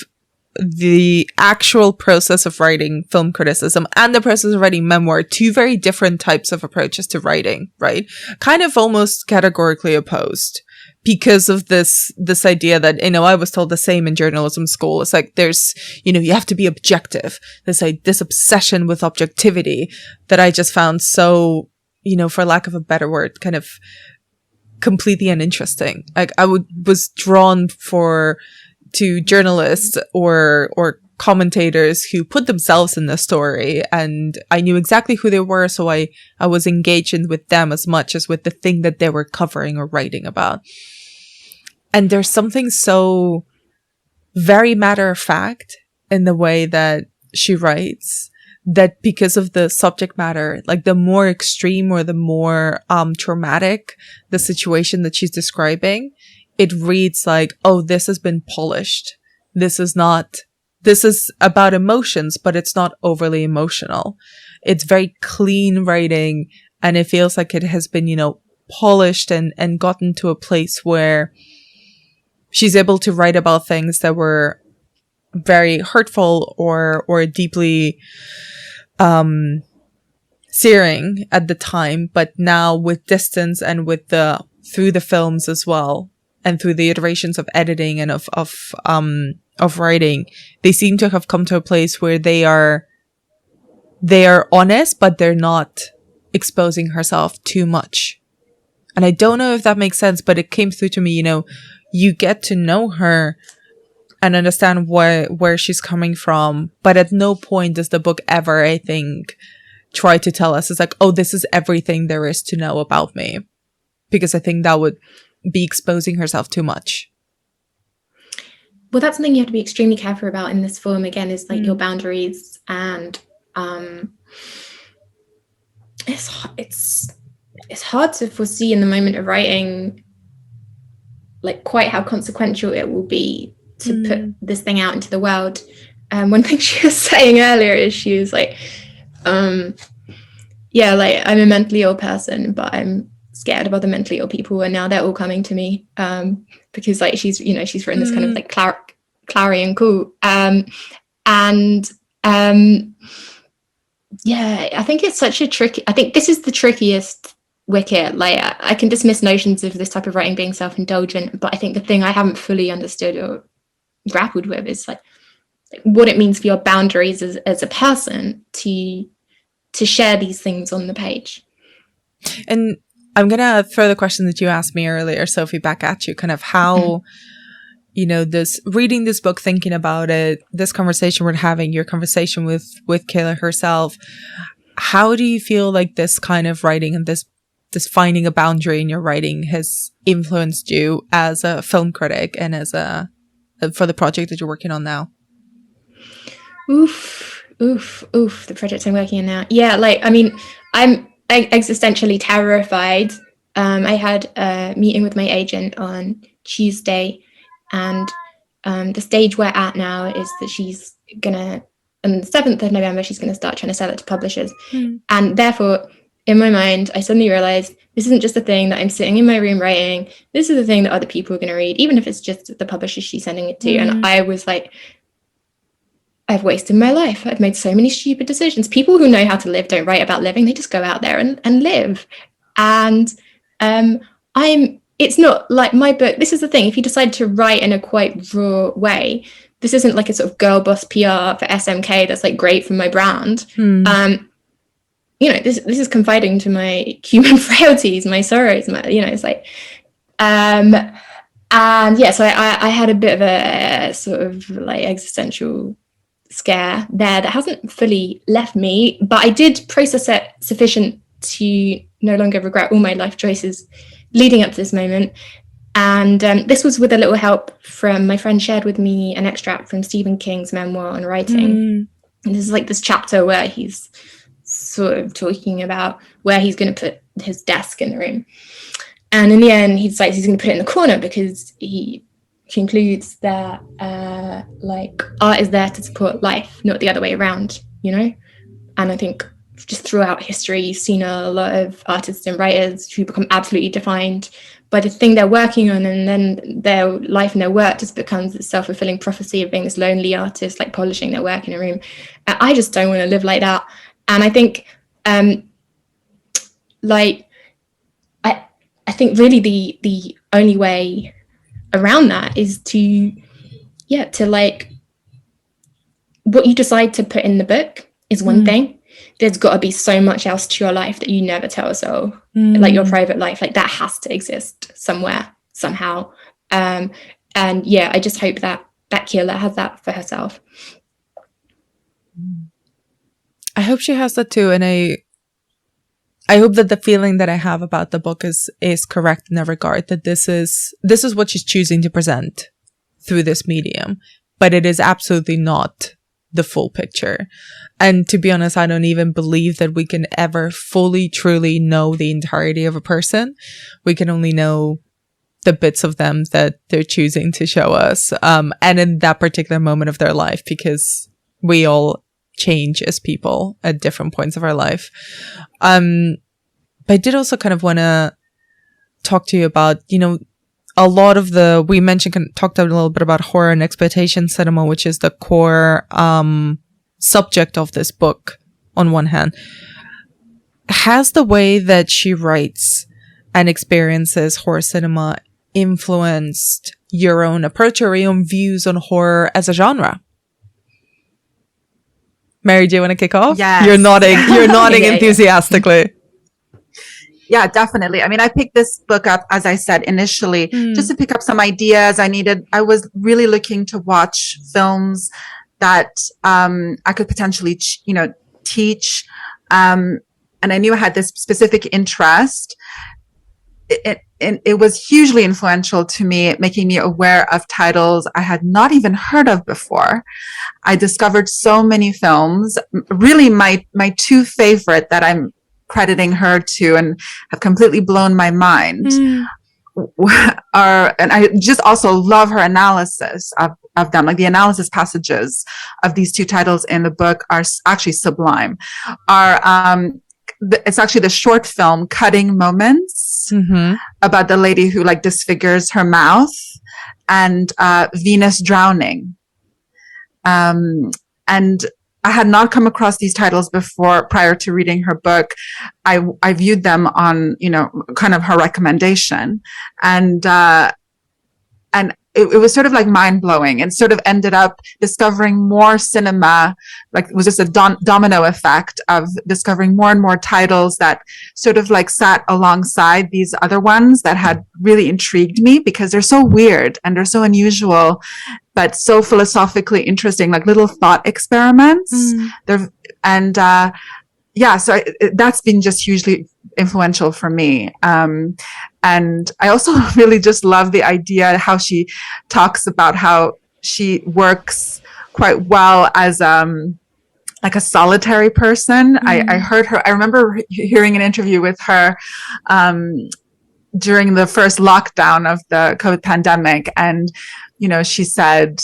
the actual process of writing film criticism and the process of writing memoir, two very different types of approaches to writing, right? Kind of almost categorically opposed because of this idea that, I was told the same in journalism school. It's like there's, you have to be objective. This obsession with objectivity that I just found so, for lack of a better word, kind of completely uninteresting. Like I was drawn to journalists or commentators who put themselves in the story, and I knew exactly who they were, so I was engaged with them as much as with the thing that they were covering or writing about. And there's something so very matter of fact in the way that she writes, that because of the subject matter, like the more extreme or the more traumatic the situation that she's describing, it reads like, oh, this has been polished. This is about emotions, but it's not overly emotional. It's very clean writing, and it feels like it has been, polished and gotten to a place where she's able to write about things that were very hurtful or deeply searing at the time, but now with distance and through the films as well, and through the iterations of editing and of writing, they seem to have come to a place where they are honest, but they're not exposing herself too much. And I don't know if that makes sense, but it came through to me, you get to know her and understand where she's coming from. But at no point does the book ever, I think, try to tell us, it's like, oh, this is everything there is to know about me. Because I think that would be exposing herself too much. Well, that's something you have to be extremely careful about in this form, again, is like your boundaries. And it's hard to foresee in the moment of writing, like, quite how consequential it will be to put this thing out into the world. One thing she was saying earlier is she was like, yeah, like, I'm a mentally ill person, but I'm scared of other mentally ill people, and now they're all coming to me, because like she's written this kind of like clarion call, yeah, I think it's such a tricky. I think this is the trickiest wicket. Like, I can dismiss notions of this type of writing being self-indulgent, but I think the thing I haven't fully understood or grappled with is like what it means for your boundaries as a person to share these things on the page. And I'm gonna throw the question that you asked me earlier, Sophie, back at you. Kind of how, this reading this book, thinking about it, this conversation we're having, your conversation with Kier-la herself. How do you feel like this kind of writing and this finding a boundary in your writing has influenced you as a film critic and as for the project that you're working on now? Oof, the project I'm working on now. Yeah, like, I mean, I'm existentially terrified. I had a meeting with my agent on Tuesday, and the stage we're at now is that she's gonna, on the 7th of November, she's gonna start trying to sell it to publishers. And therefore, in my mind, I suddenly realized this isn't just a thing that I'm sitting in my room writing. This is a thing that other people are going to read, even if it's just the publisher she's sending it to. And I was like, I've wasted my life. I've made so many stupid decisions. People who know how to live don't write about living. They just go out there and live. And it's not like my book. This is the thing. If you decide to write in a quite raw way, this isn't like a sort of girl boss PR for SMK that's like great for my brand. This is confiding to my human frailties, my sorrows, it's like, and yeah, so I had a bit of a sort of like existential scare there that hasn't fully left me, but I did process it sufficient to no longer regret all my life choices leading up to this moment. And this was with a little help from my friend shared with me an extract from Stephen King's memoir on writing. And this is like this chapter where he's sort of talking about where he's going to put his desk in the room. And in the end, he decides he's going to put it in the corner because he concludes that like art is there to support life, not the other way around, And I think just throughout history, you've seen a lot of artists and writers who become absolutely defined by the thing they're working on, and then their life and their work just becomes this self-fulfilling prophecy of being this lonely artist, like polishing their work in a room. I just don't want to live like that. And I think, I think really the only way around that is to like, what you decide to put in the book is one thing. There's got to be so much else to your life that you never tell a soul, like your private life, like that has to exist somewhere, somehow. And yeah, I just hope that Kier-la has that for herself. I hope she has that too, and I hope that the feeling that I have about the book is correct in that regard, that this is what she's choosing to present through this medium, but it is absolutely not the full picture. And to be honest, I don't even believe that we can ever fully, truly know the entirety of a person. We can only know the bits of them that they're choosing to show us, and in that particular moment of their life, because we all change as people at different points of our life. But I did also kind of want to talk to you about, a lot of we talked a little bit about horror and exploitation cinema, which is the core subject of this book on one hand. Has the way that she writes and experiences horror cinema influenced your own approach or your own views on horror as a genre? Mary, do you want to kick off? Yes. You're nodding enthusiastically. Yeah, definitely. I mean, I picked this book up, as I said initially, just to pick up some ideas. I was really looking to watch films that I could potentially, teach. And I knew I had this specific interest. It was hugely influential to me, making me aware of titles I had not even heard of before. I discovered so many films. Really, my two favorite that I'm crediting her to and have completely blown my mind are, and I just also love her analysis of them. Like the analysis passages of these two titles in the book are actually sublime. It's actually the short film Cutting Moments about the lady who like disfigures her mouth, and Venus Drowning. And I had not come across these titles before prior to reading her book. I viewed them on, kind of her recommendation, and it was sort of like mind blowing, and sort of ended up discovering more cinema. Like it was just a domino effect of discovering more and more titles that sort of like sat alongside these other ones that had really intrigued me, because they're so weird and they're so unusual, but so philosophically interesting, like little thought experiments. So that's been just hugely influential for me. And I also really just love the idea how she talks about how she works quite well as like a solitary person. I heard her. I remember hearing an interview with her during the first lockdown of the COVID pandemic, and she said,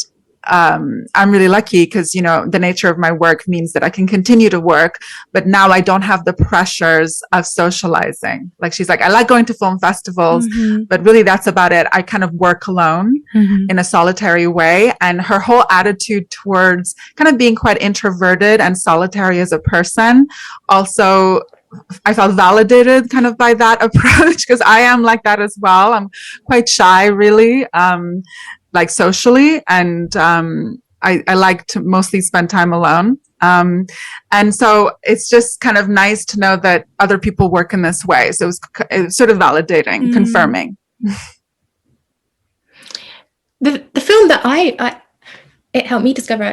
I'm really lucky because, the nature of my work means that I can continue to work, but now I don't have the pressures of socializing. Like she's like, I like going to film festivals, but really that's about it. I kind of work alone in a solitary way. And her whole attitude towards kind of being quite introverted and solitary as a person, also I felt validated kind of by that approach, because I am like that as well. I'm quite shy, really. Like socially, and I like to mostly spend time alone. And so it's just kind of nice to know that other people work in this way. So it was sort of validating, confirming. The film that it helped me discover,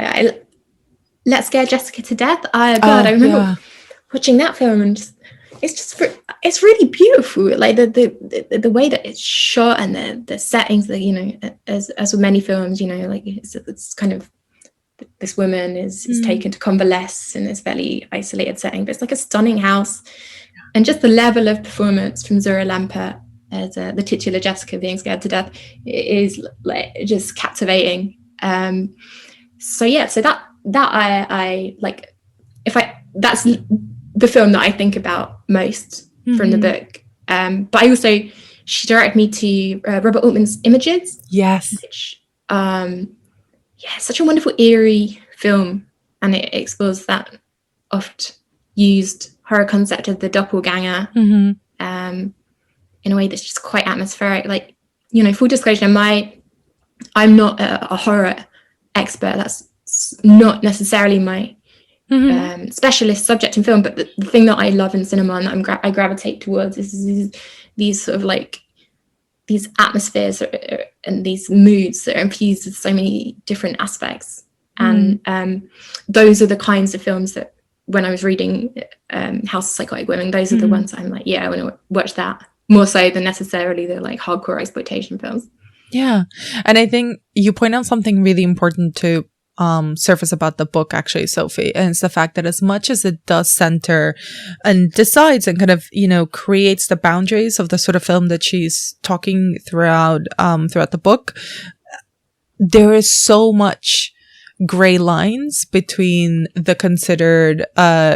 Let's Scare Jessica to Death. I remember watching that film, and it's really beautiful. Like the way that it's shot, and the settings that, as with many films, like it's kind of, this woman is taken to convalesce in this very isolated setting, but it's like a stunning house, and just the level of performance from Zura Lampert as the titular Jessica being scared to death is like just captivating. So that I like, that's the film that I think about most from the book. But she directed me to Robert Altman's Images. Yes. Which, such a wonderful, eerie film. And it explores that oft used horror concept of the doppelganger in a way that's just quite atmospheric. Like, full disclosure, I'm not a horror expert. That's not necessarily my specialist subject in film, but the thing that I love in cinema and that I gravitate towards is these sort of like these atmospheres and these moods that are infused with so many different aspects. And those are the kinds of films that, when I was reading House of Psychotic Women, those are the ones I'm like, I want to watch that more so than necessarily the like hardcore exploitation films. Yeah. And I think you point out something really important to surface about the book, actually, Sophie, and it's the fact that as much as it does center and decides and kind of creates the boundaries of the sort of film that she's talking throughout the book, there is so much gray lines between the considered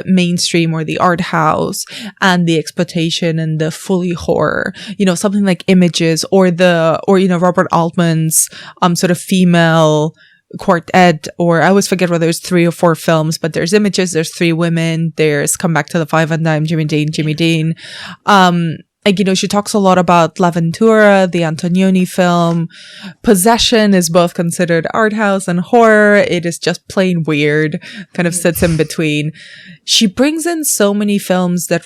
mainstream or the art house and the exploitation and the fully horror. Something like Images or Robert Altman's sort of female quartet, or I always forget whether there's 3 or 4 films, but there's Images, there's 3 women, there's Come Back to the Five and Dime, Jimmy Dean. And like, she talks a lot about La Ventura, the Antonioni film. Possession is both considered art house and horror. It is just plain weird, kind of sits in between. She brings in so many films that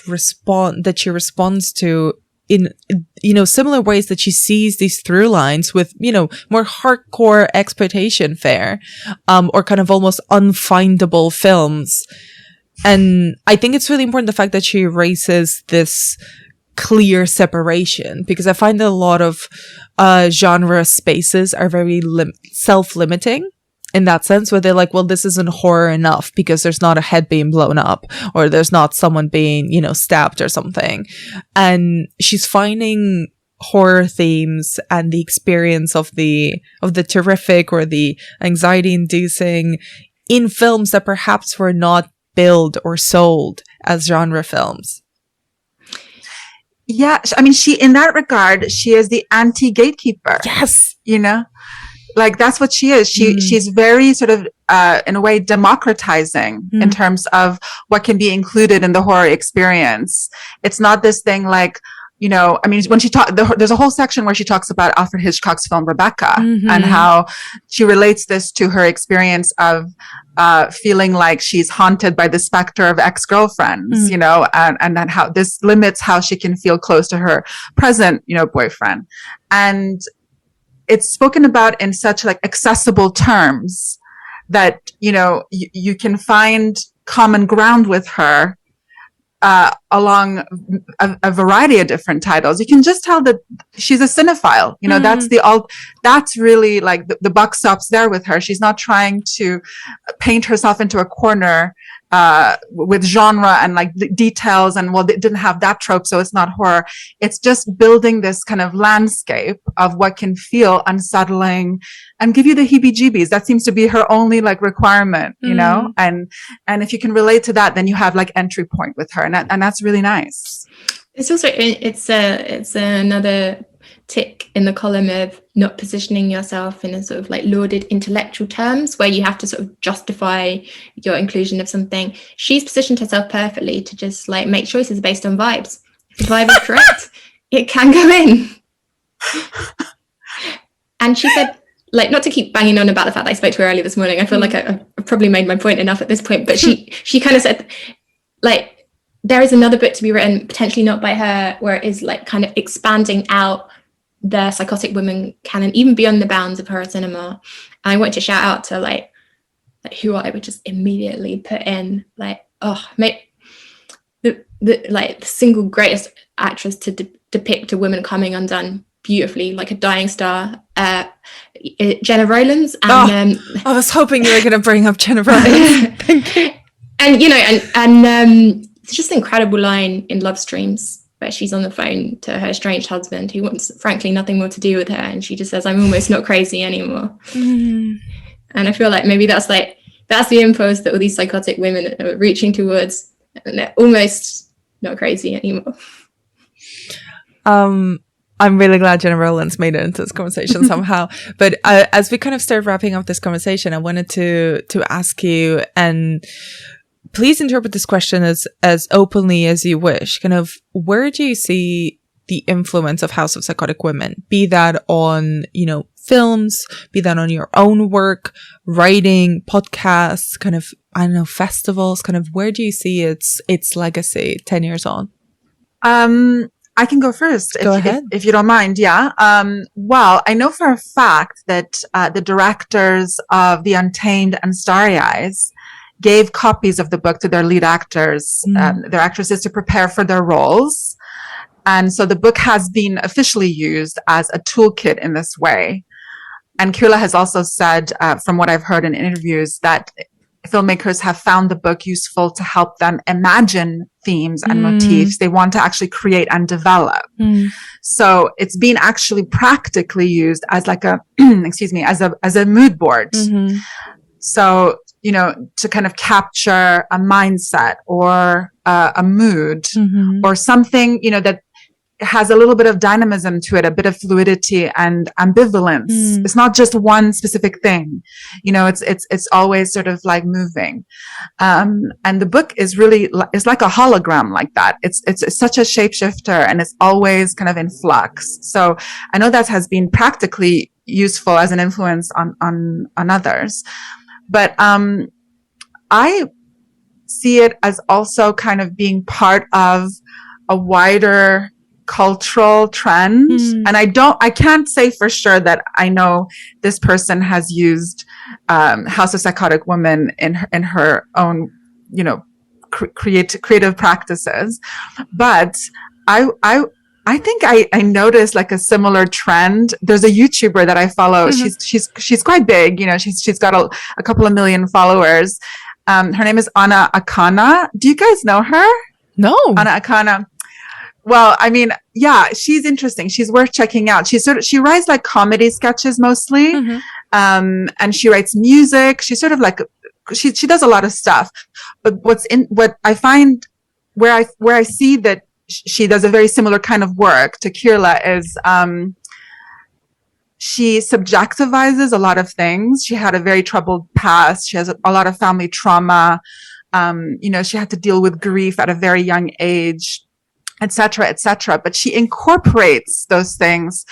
she responds to in, similar ways that she sees these through lines with, more hardcore exploitation fare, or kind of almost unfindable films. And I think it's really important the fact that she erases this clear separation, because I find that a lot of genre spaces are very self-limiting in that sense, where they're like, well, this isn't horror enough because there's not a head being blown up, or there's not someone being, stabbed or something. And she's finding horror themes and the experience of the terrific or the anxiety inducing in films that perhaps were not billed or sold as genre films. Yeah, I mean, in that regard, she is the anti-gatekeeper. Yes. Like, that's what she is. She's very sort of, in a way, democratizing in terms of what can be included in the horror experience. It's not this thing like, I mean, when there's a whole section where she talks about Alfred Hitchcock's film Rebecca, and how she relates this to her experience of feeling like she's haunted by the specter of ex-girlfriends, and then how this limits how she can feel close to her present, boyfriend. And it's spoken about in such like accessible terms that, you can find common ground with her along a variety of different titles. You can just tell that she's a cinephile. That's really like the buck stops there with her. She's not trying to paint herself into a corner with genre and like details and, well, it didn't have that trope, so it's not horror. It's just building this kind of landscape of what can feel unsettling and give you the heebie-jeebies. That seems to be her only like requirement, and if you can relate to that, then you have like entry point with her, and that's really nice. It's also, it's another tick in the column of not positioning yourself in a sort of like lauded intellectual terms where you have to sort of justify your inclusion of something. She's positioned herself perfectly to just like make choices based on vibes. If the vibe is correct, it can go in. And she said, like, not to keep banging on about the fact that I spoke to her earlier this morning. I feel like I've probably made my point enough at this point, but she kind of said, like, there is another book to be written, potentially not by her, where it is like kind of expanding out the psychotic women canon, even beyond the bounds of horror cinema. And I want to shout out to like who I would just immediately put in, like, the single greatest actress to depict a woman coming undone beautifully, like a dying star, Jenna Rowlands. And I was hoping you were going to bring up Jenna Rowlands. Thank you. And it's just an incredible line in Love Streams, where she's on the phone to her estranged husband who wants, frankly, nothing more to do with her. And she just says, I'm almost not crazy anymore. And I feel like maybe that's the impulse that all these psychotic women are reaching towards. And they're almost not crazy anymore. I'm really glad Jenna Rowlands made it into this conversation somehow. But as we kind of start wrapping up this conversation, I wanted to ask you, and please interpret this question as openly as you wish. Kind of, where do you see the influence of House of Psychotic Women? Be that on, films, be that on your own work, writing, podcasts, kind of, I don't know, festivals, kind of, where do you see its legacy 10 years on? I can go first. Go ahead. If you don't mind. Yeah. Well, I know for a fact that the directors of The Untamed and Starry Eyes gave copies of the book to their lead actors, their actresses, to prepare for their roles. And so the book has been officially used as a toolkit in this way. And kier-la has also said, from what I've heard in interviews, that filmmakers have found the book useful to help them imagine themes and motifs they want to actually create and develop. So it's been actually practically used as like a, as a mood board. So, to kind of capture a mindset or a mood or something, that has a little bit of dynamism to it, a bit of fluidity and ambivalence. It's not just one specific thing, it's always sort of like moving. And the book is really, it's like a hologram like that. It's such a shapeshifter, and it's always kind of in flux. So I know that has been practically useful as an influence on others. But, I see it as also kind of being part of a wider cultural trend. And I can't say for sure that I know this person has used House of Psychotic Women in her own, creative practices. But I think I noticed like a similar trend. There's a YouTuber that I follow. She's quite big, she's got a couple of million followers. Her name is Anna Akana. Do you guys know her? No. Anna Akana. Well, I mean, yeah, she's interesting. She's worth checking out. She writes like comedy sketches mostly. And she writes music. She's sort of like, she does a lot of stuff. But what I find where I see that she does a very similar kind of work to Kier-la is, she subjectivizes a lot of things. She had a very troubled past. She has a lot of family trauma. She had to deal with grief at a very young age, et cetera, but she incorporates those things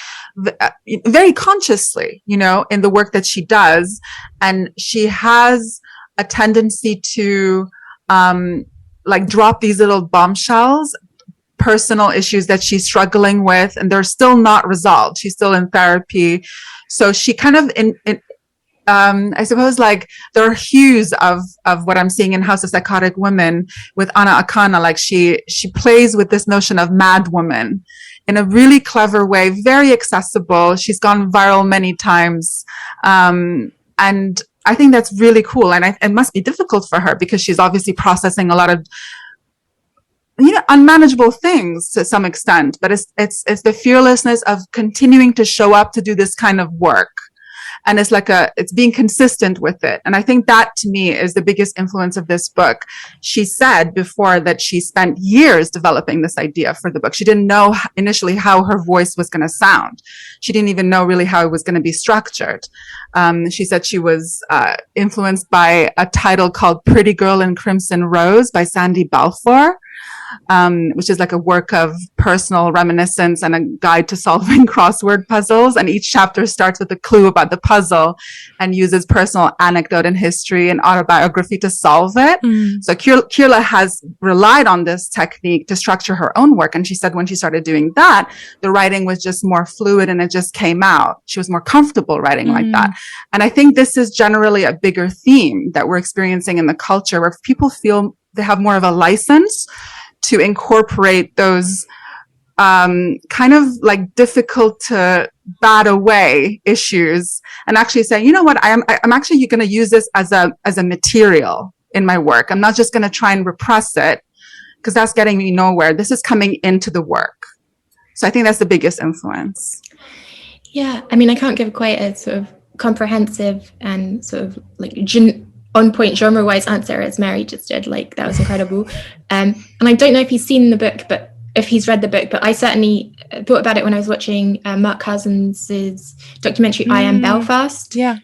very consciously, in the work that she does. And she has a tendency to, like drop these little bombshells, personal issues that she's struggling with, and they're still not resolved. She's still in therapy. So she kind of, I suppose, like there are hues of what I'm seeing in House of Psychotic Women with Anna Akana. Like she plays with this notion of mad woman in a really clever way, very accessible. She's gone viral many times. And I think that's really cool. And it must be difficult for her because she's obviously processing a lot of, unmanageable things to some extent, but it's the fearlessness of continuing to show up to do this kind of work. And it's being consistent with it. And I think that to me is the biggest influence of this book. She said before that she spent years developing this idea for the book. She didn't know initially how her voice was going to sound. She didn't even know really how it was going to be structured. She said she was influenced by a title called Pretty Girl in Crimson Rose by Sandy Balfour. Which is like a work of personal reminiscence and a guide to solving crossword puzzles. And each chapter starts with a clue about the puzzle and uses personal anecdote and history and autobiography to solve it. So Kier-la has relied on this technique to structure her own work. And she said when she started doing that, the writing was just more fluid and it just came out. She was more comfortable writing like that. And I think this is generally a bigger theme that we're experiencing in the culture where people feel they have more of a license to incorporate those kind of like difficult to bat away issues and actually say, you know what, I'm actually going to use this as a material in my work. I'm not just going to try and repress it because that's getting me nowhere. This is coming into the work. So I think that's the biggest influence. Yeah, I mean, I can't give quite a sort of comprehensive and sort of like on-point genre-wise answer as Mary just did. Like, that was incredible. And I don't know if he's seen the book, but if he's read the book, but I certainly thought about it when I was watching Mark Cousins' documentary, I Am Belfast. Yeah.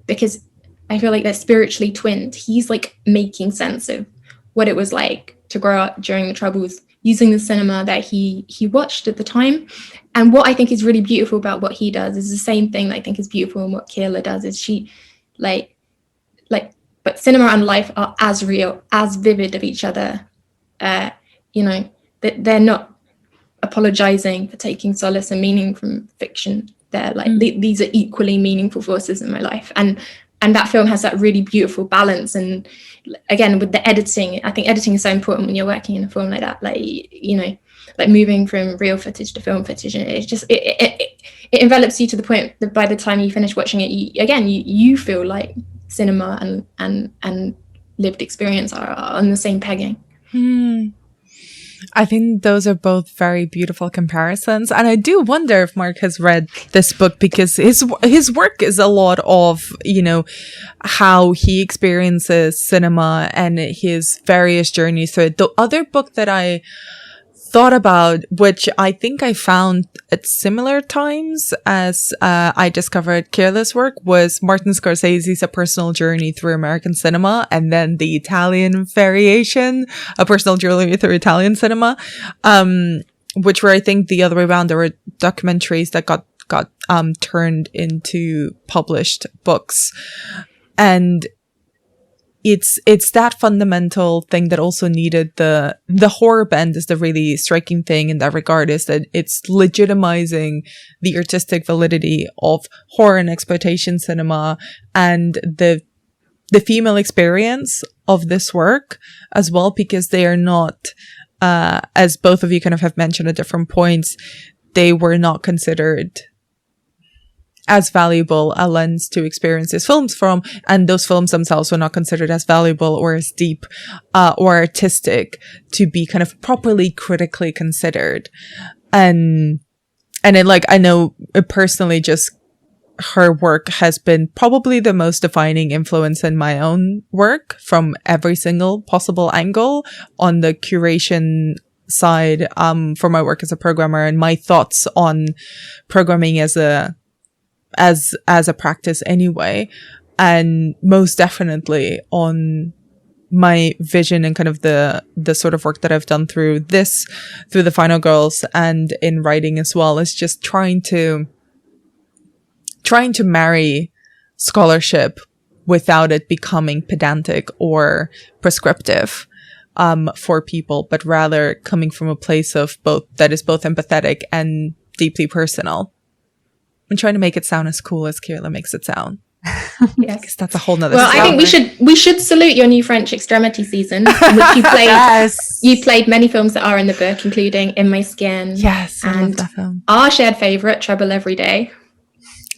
Because I feel like they're spiritually twinned. He's like making sense of what it was like to grow up during the Troubles, using the cinema that he watched at the time. And what I think is really beautiful about what he does is the same thing that I think is beautiful in what Kier-la does, is she but cinema and life are as real, as vivid of each other. That they're not apologizing for taking solace and meaning from fiction. They're like, these are equally meaningful forces in my life. And that film has that really beautiful balance. And again, with the editing, I think editing is so important when you're working in a film like that, like moving from real footage to film footage. And it's just, it envelops you to the point that by the time you finish watching it, you feel like cinema and lived experience are on the same pegging. I think those are both very beautiful comparisons. And I do wonder if Mark has read this book, because his work is a lot of, how he experiences cinema and his various journeys through it. The other book that I thought about, which I think I found at similar times as I discovered kier-la's work, was Martin Scorsese's A Personal Journey Through American Cinema, and then the Italian variation, A Personal Journey Through Italian Cinema, which were, I think, the other way around. There were documentaries that got turned into published books. And it's that fundamental thing that also needed the horror bend is the really striking thing in that regard, is that it's legitimizing the artistic validity of horror and exploitation cinema and the female experience of this work as well, because they are not, as both of you kind of have mentioned at different points, they were not considered as valuable a lens to experience these films from, and those films themselves were not considered as valuable or as deep or artistic to be kind of properly critically considered. And it, like, I know personally, just her work has been probably the most defining influence in my own work from every single possible angle, on the curation side, for my work as a programmer and my thoughts on programming as a practice anyway, and most definitely on my vision and kind of the sort of work that I've done through the Final Girls and in writing as well, is just trying to marry scholarship without it becoming pedantic or prescriptive for people, but rather coming from a place of both that is both empathetic and deeply personal. I'm trying to make it sound as cool as kier-la makes it sound. Yes, because that's a whole nother. Well, I think we should salute your new French Extremity season, in which you played. Yes. You played many films that are in the book, including In My Skin. Yes, I love and that film. our shared favorite, Trouble Every Day.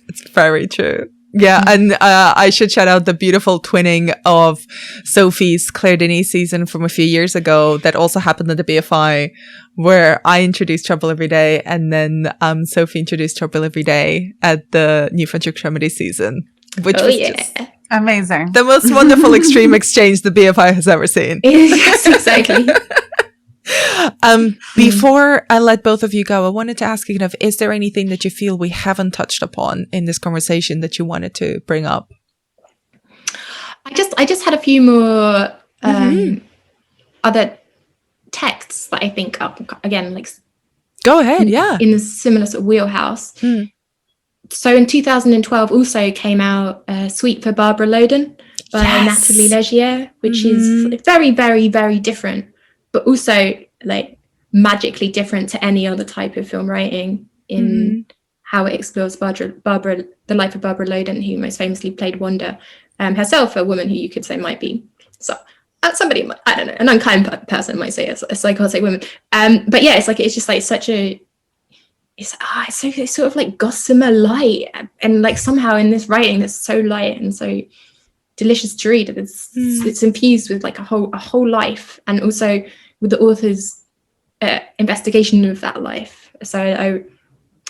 It's very true. Yeah, and I should shout out the beautiful twinning of Sophie's Claire Denis season from a few years ago that also happened at the BFI, where I introduced Trouble Every Day, and then Sophie introduced Trouble Every Day at the New French Extremity season, which was just amazing. The most wonderful extreme exchange the BFI has ever seen. Yes, exactly. Before I let both of you go, I wanted to ask you, kind of, is there anything that you feel we haven't touched upon in this conversation that you wanted to bring up? I just had a few more other texts that I think are, again, like, go ahead, yeah, in a similar sort of wheelhouse. So in 2012 also came out Sweet for Barbara Loden by Nathalie Legier, which is very, very, very different, but also like magically different to any other type of film writing in how it explores Barbara, the life of Barbara Loden, who most famously played Wanda, herself a woman who you could say might be somebody, I don't know, an unkind person might say a psychotic woman. But yeah, it's just like such a, it's sort of like gossamer light, and like somehow in this writing that's so light and so delicious to read, it's infused with like a whole life, and also with the author's investigation of that life. So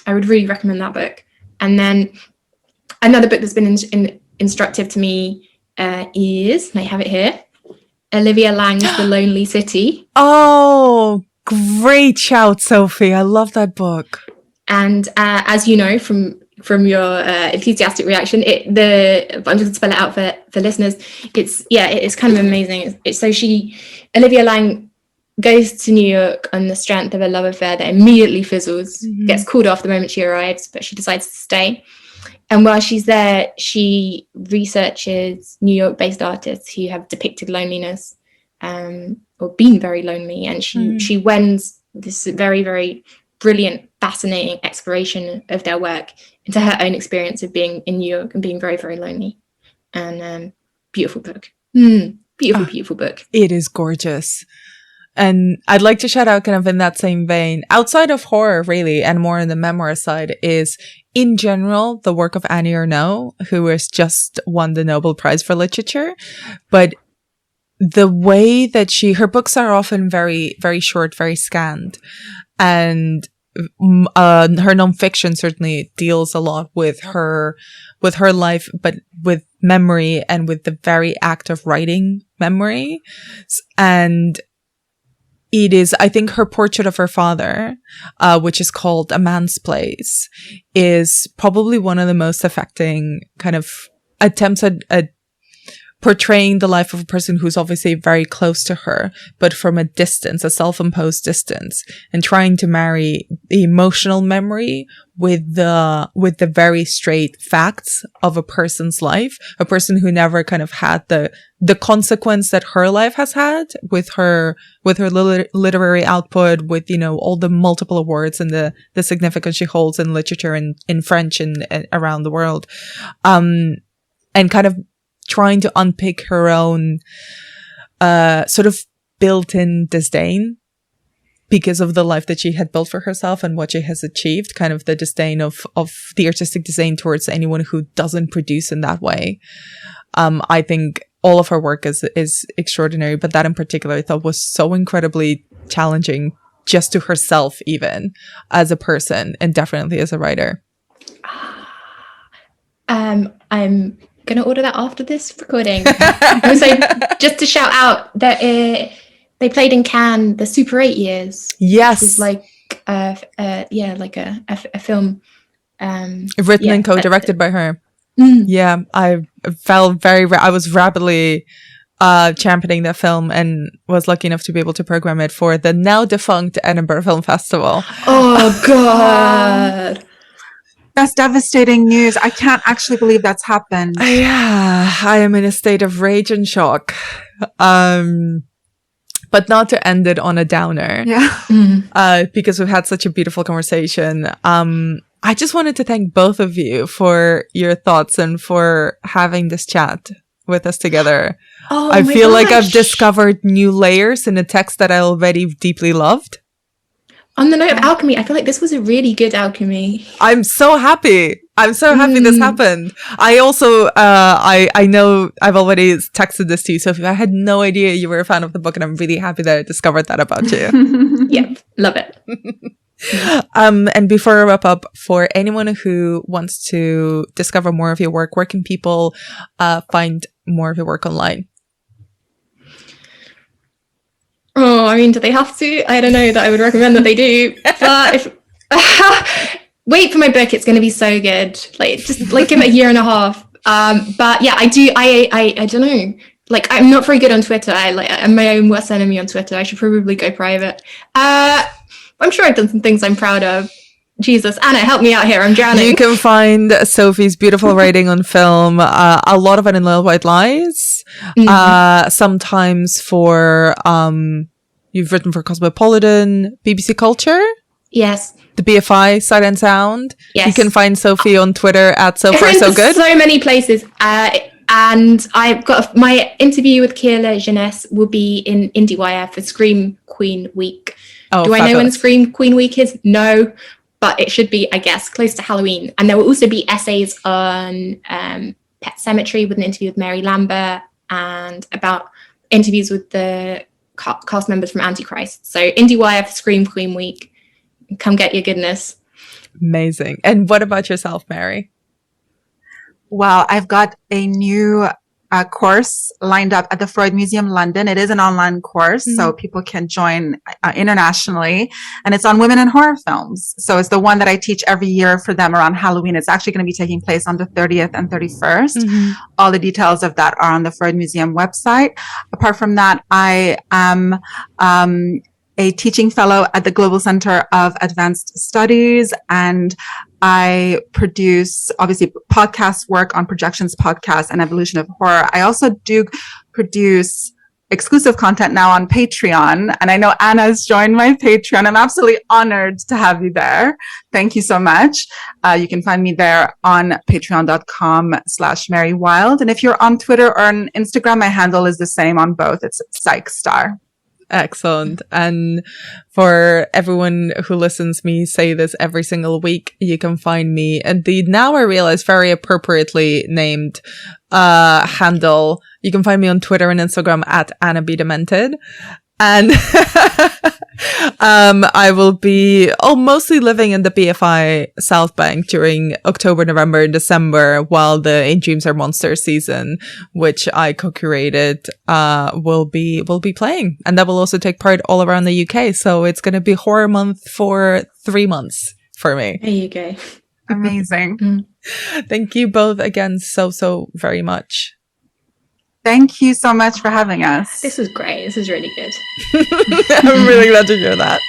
I would really recommend that book. And then another book that's been instructive to me is, and I have it here, Olivia Lang's The Lonely City. Oh, great shout, Sophie. I love that book. And as you know from your enthusiastic reaction, I'm just going to spell it out for listeners. It's kind of amazing. Olivia Lang goes to New York on the strength of a love affair that immediately fizzles, gets called off the moment she arrives, but she decides to stay. And while she's there, she researches New York-based artists who have depicted loneliness or been very lonely. And she wends this very, very brilliant, fascinating exploration of their work into her own experience of being in New York and being very, very lonely. And beautiful book. Beautiful book. It is gorgeous. And I'd like to shout out, kind of in that same vein, outside of horror really, and more on the memoir side, is in general the work of Annie Ernaux, who has just won the Nobel Prize for Literature. But the way that her books are often very, very short, very scanned, and her nonfiction certainly deals a lot with her life, but with memory and with the very act of writing memory. And It is, I think her portrait of her father, which is called A Man's Place, is probably one of the most affecting kind of attempts at portraying the life of a person who's obviously very close to her, but from a distance, a self-imposed distance, and trying to marry the emotional memory with the very straight facts of a person's life, a person who never kind of had the consequence that her life has had with her literary output, with, you know, all the multiple awards and the significance she holds in literature and in French and around the world, and kind of trying to unpick her own sort of built-in disdain because of the life that she had built for herself and what she has achieved, kind of the disdain of the artistic disdain towards anyone who doesn't produce in that way. I think all of her work is extraordinary, but that in particular I thought was so incredibly challenging, just to herself, even as a person, and definitely as a writer. I'm going to order that after this recording. Also, just to shout out that they played in Cannes the Super 8 years. Yes. Which was like a film. Written and co-directed by her. Mm. Yeah, I felt I was rapidly championing that film and was lucky enough to be able to program it for the now defunct Edinburgh Film Festival. Oh, God. That's devastating news. I can't actually believe that's happened. Yeah, I am in a state of rage and shock. But not to end it on a downer. Yeah. Because we've had such a beautiful conversation. I just wanted to thank both of you for your thoughts and for having this chat with us together. Oh, I feel like I've gosh. discovered new layers in a text that I already deeply loved. On the note of alchemy, I feel like this was a really good alchemy. I'm so happy. This happened. I also, I know I've already texted this to you, Sophie. I had no idea you were a fan of the book, and I'm really happy that I discovered that about you. Yep, love it. And before I wrap up, for anyone who wants to discover more of your work, where can people find more of your work online? Oh, I mean, do they have to? I don't know that I would recommend that they do. But if wait for my book, it's going to be so good. Like, just like give it a year and a half. But yeah, I do. I don't know. Like, I'm not very good on Twitter. I'm my own worst enemy on Twitter. I should probably go private. I'm sure I've done some things I'm proud of. Jesus, Anna, help me out here. I'm drowning. You can find Sophie's beautiful writing on film. A lot of it in Little White Lies. Mm-hmm. Sometimes for you've written for Cosmopolitan, BBC Culture. Yes. The BFI, Sight and Sound. Yes. You can find Sophie on Twitter at So Far So Good. So many places. And I've got my interview with kier-la will be in IndieWire for Scream Queen Week. Oh, Do I know when fabulous. Scream Queen Week is? No. But it should be, I guess, close to Halloween. And there will also be essays on Pet Sematary with an interview with Mary Lambert and about interviews with the cast members from Antichrist. So IndieWire for Scream Queen Week. Come get your goodness. Amazing. And what about yourself, Mary? Well, I've got a new course lined up at the Freud Museum London. It is an online course, so people can join internationally, and it's on women in horror films. So it's the one that I teach every year for them around Halloween. It's actually going to be taking place on the 30th and 31st. All the details of that are on the Freud Museum website. Apart from that, I am a teaching fellow at the Global Center of Advanced Studies, and I produce, obviously, podcast work on Projections Podcast and Evolution of Horror. I also do produce exclusive content now on Patreon, and I know Anna's joined my Patreon. I'm absolutely honored to have you there. Thank you so much. You can find me there on patreon.com/Mary Wild. And if you're on Twitter or on Instagram, my handle is the same on both. It's PsychStar. Excellent. And for everyone who listens, me say this every single week, you can find me at the, now I realize, very appropriately named handle. You can find me on Twitter and Instagram at Anna B. Demented. And I will be mostly living in the BFI South Bank during October, November, and December, while the In Dreams Are Monsters season, which I co-curated, will be playing. And that will also take part all around the UK. So it's going to be horror month for 3 months for me. There you go. Amazing. Thank you both again so very much. Thank you so much for having us. This was great. This is really good. I'm really glad to hear that.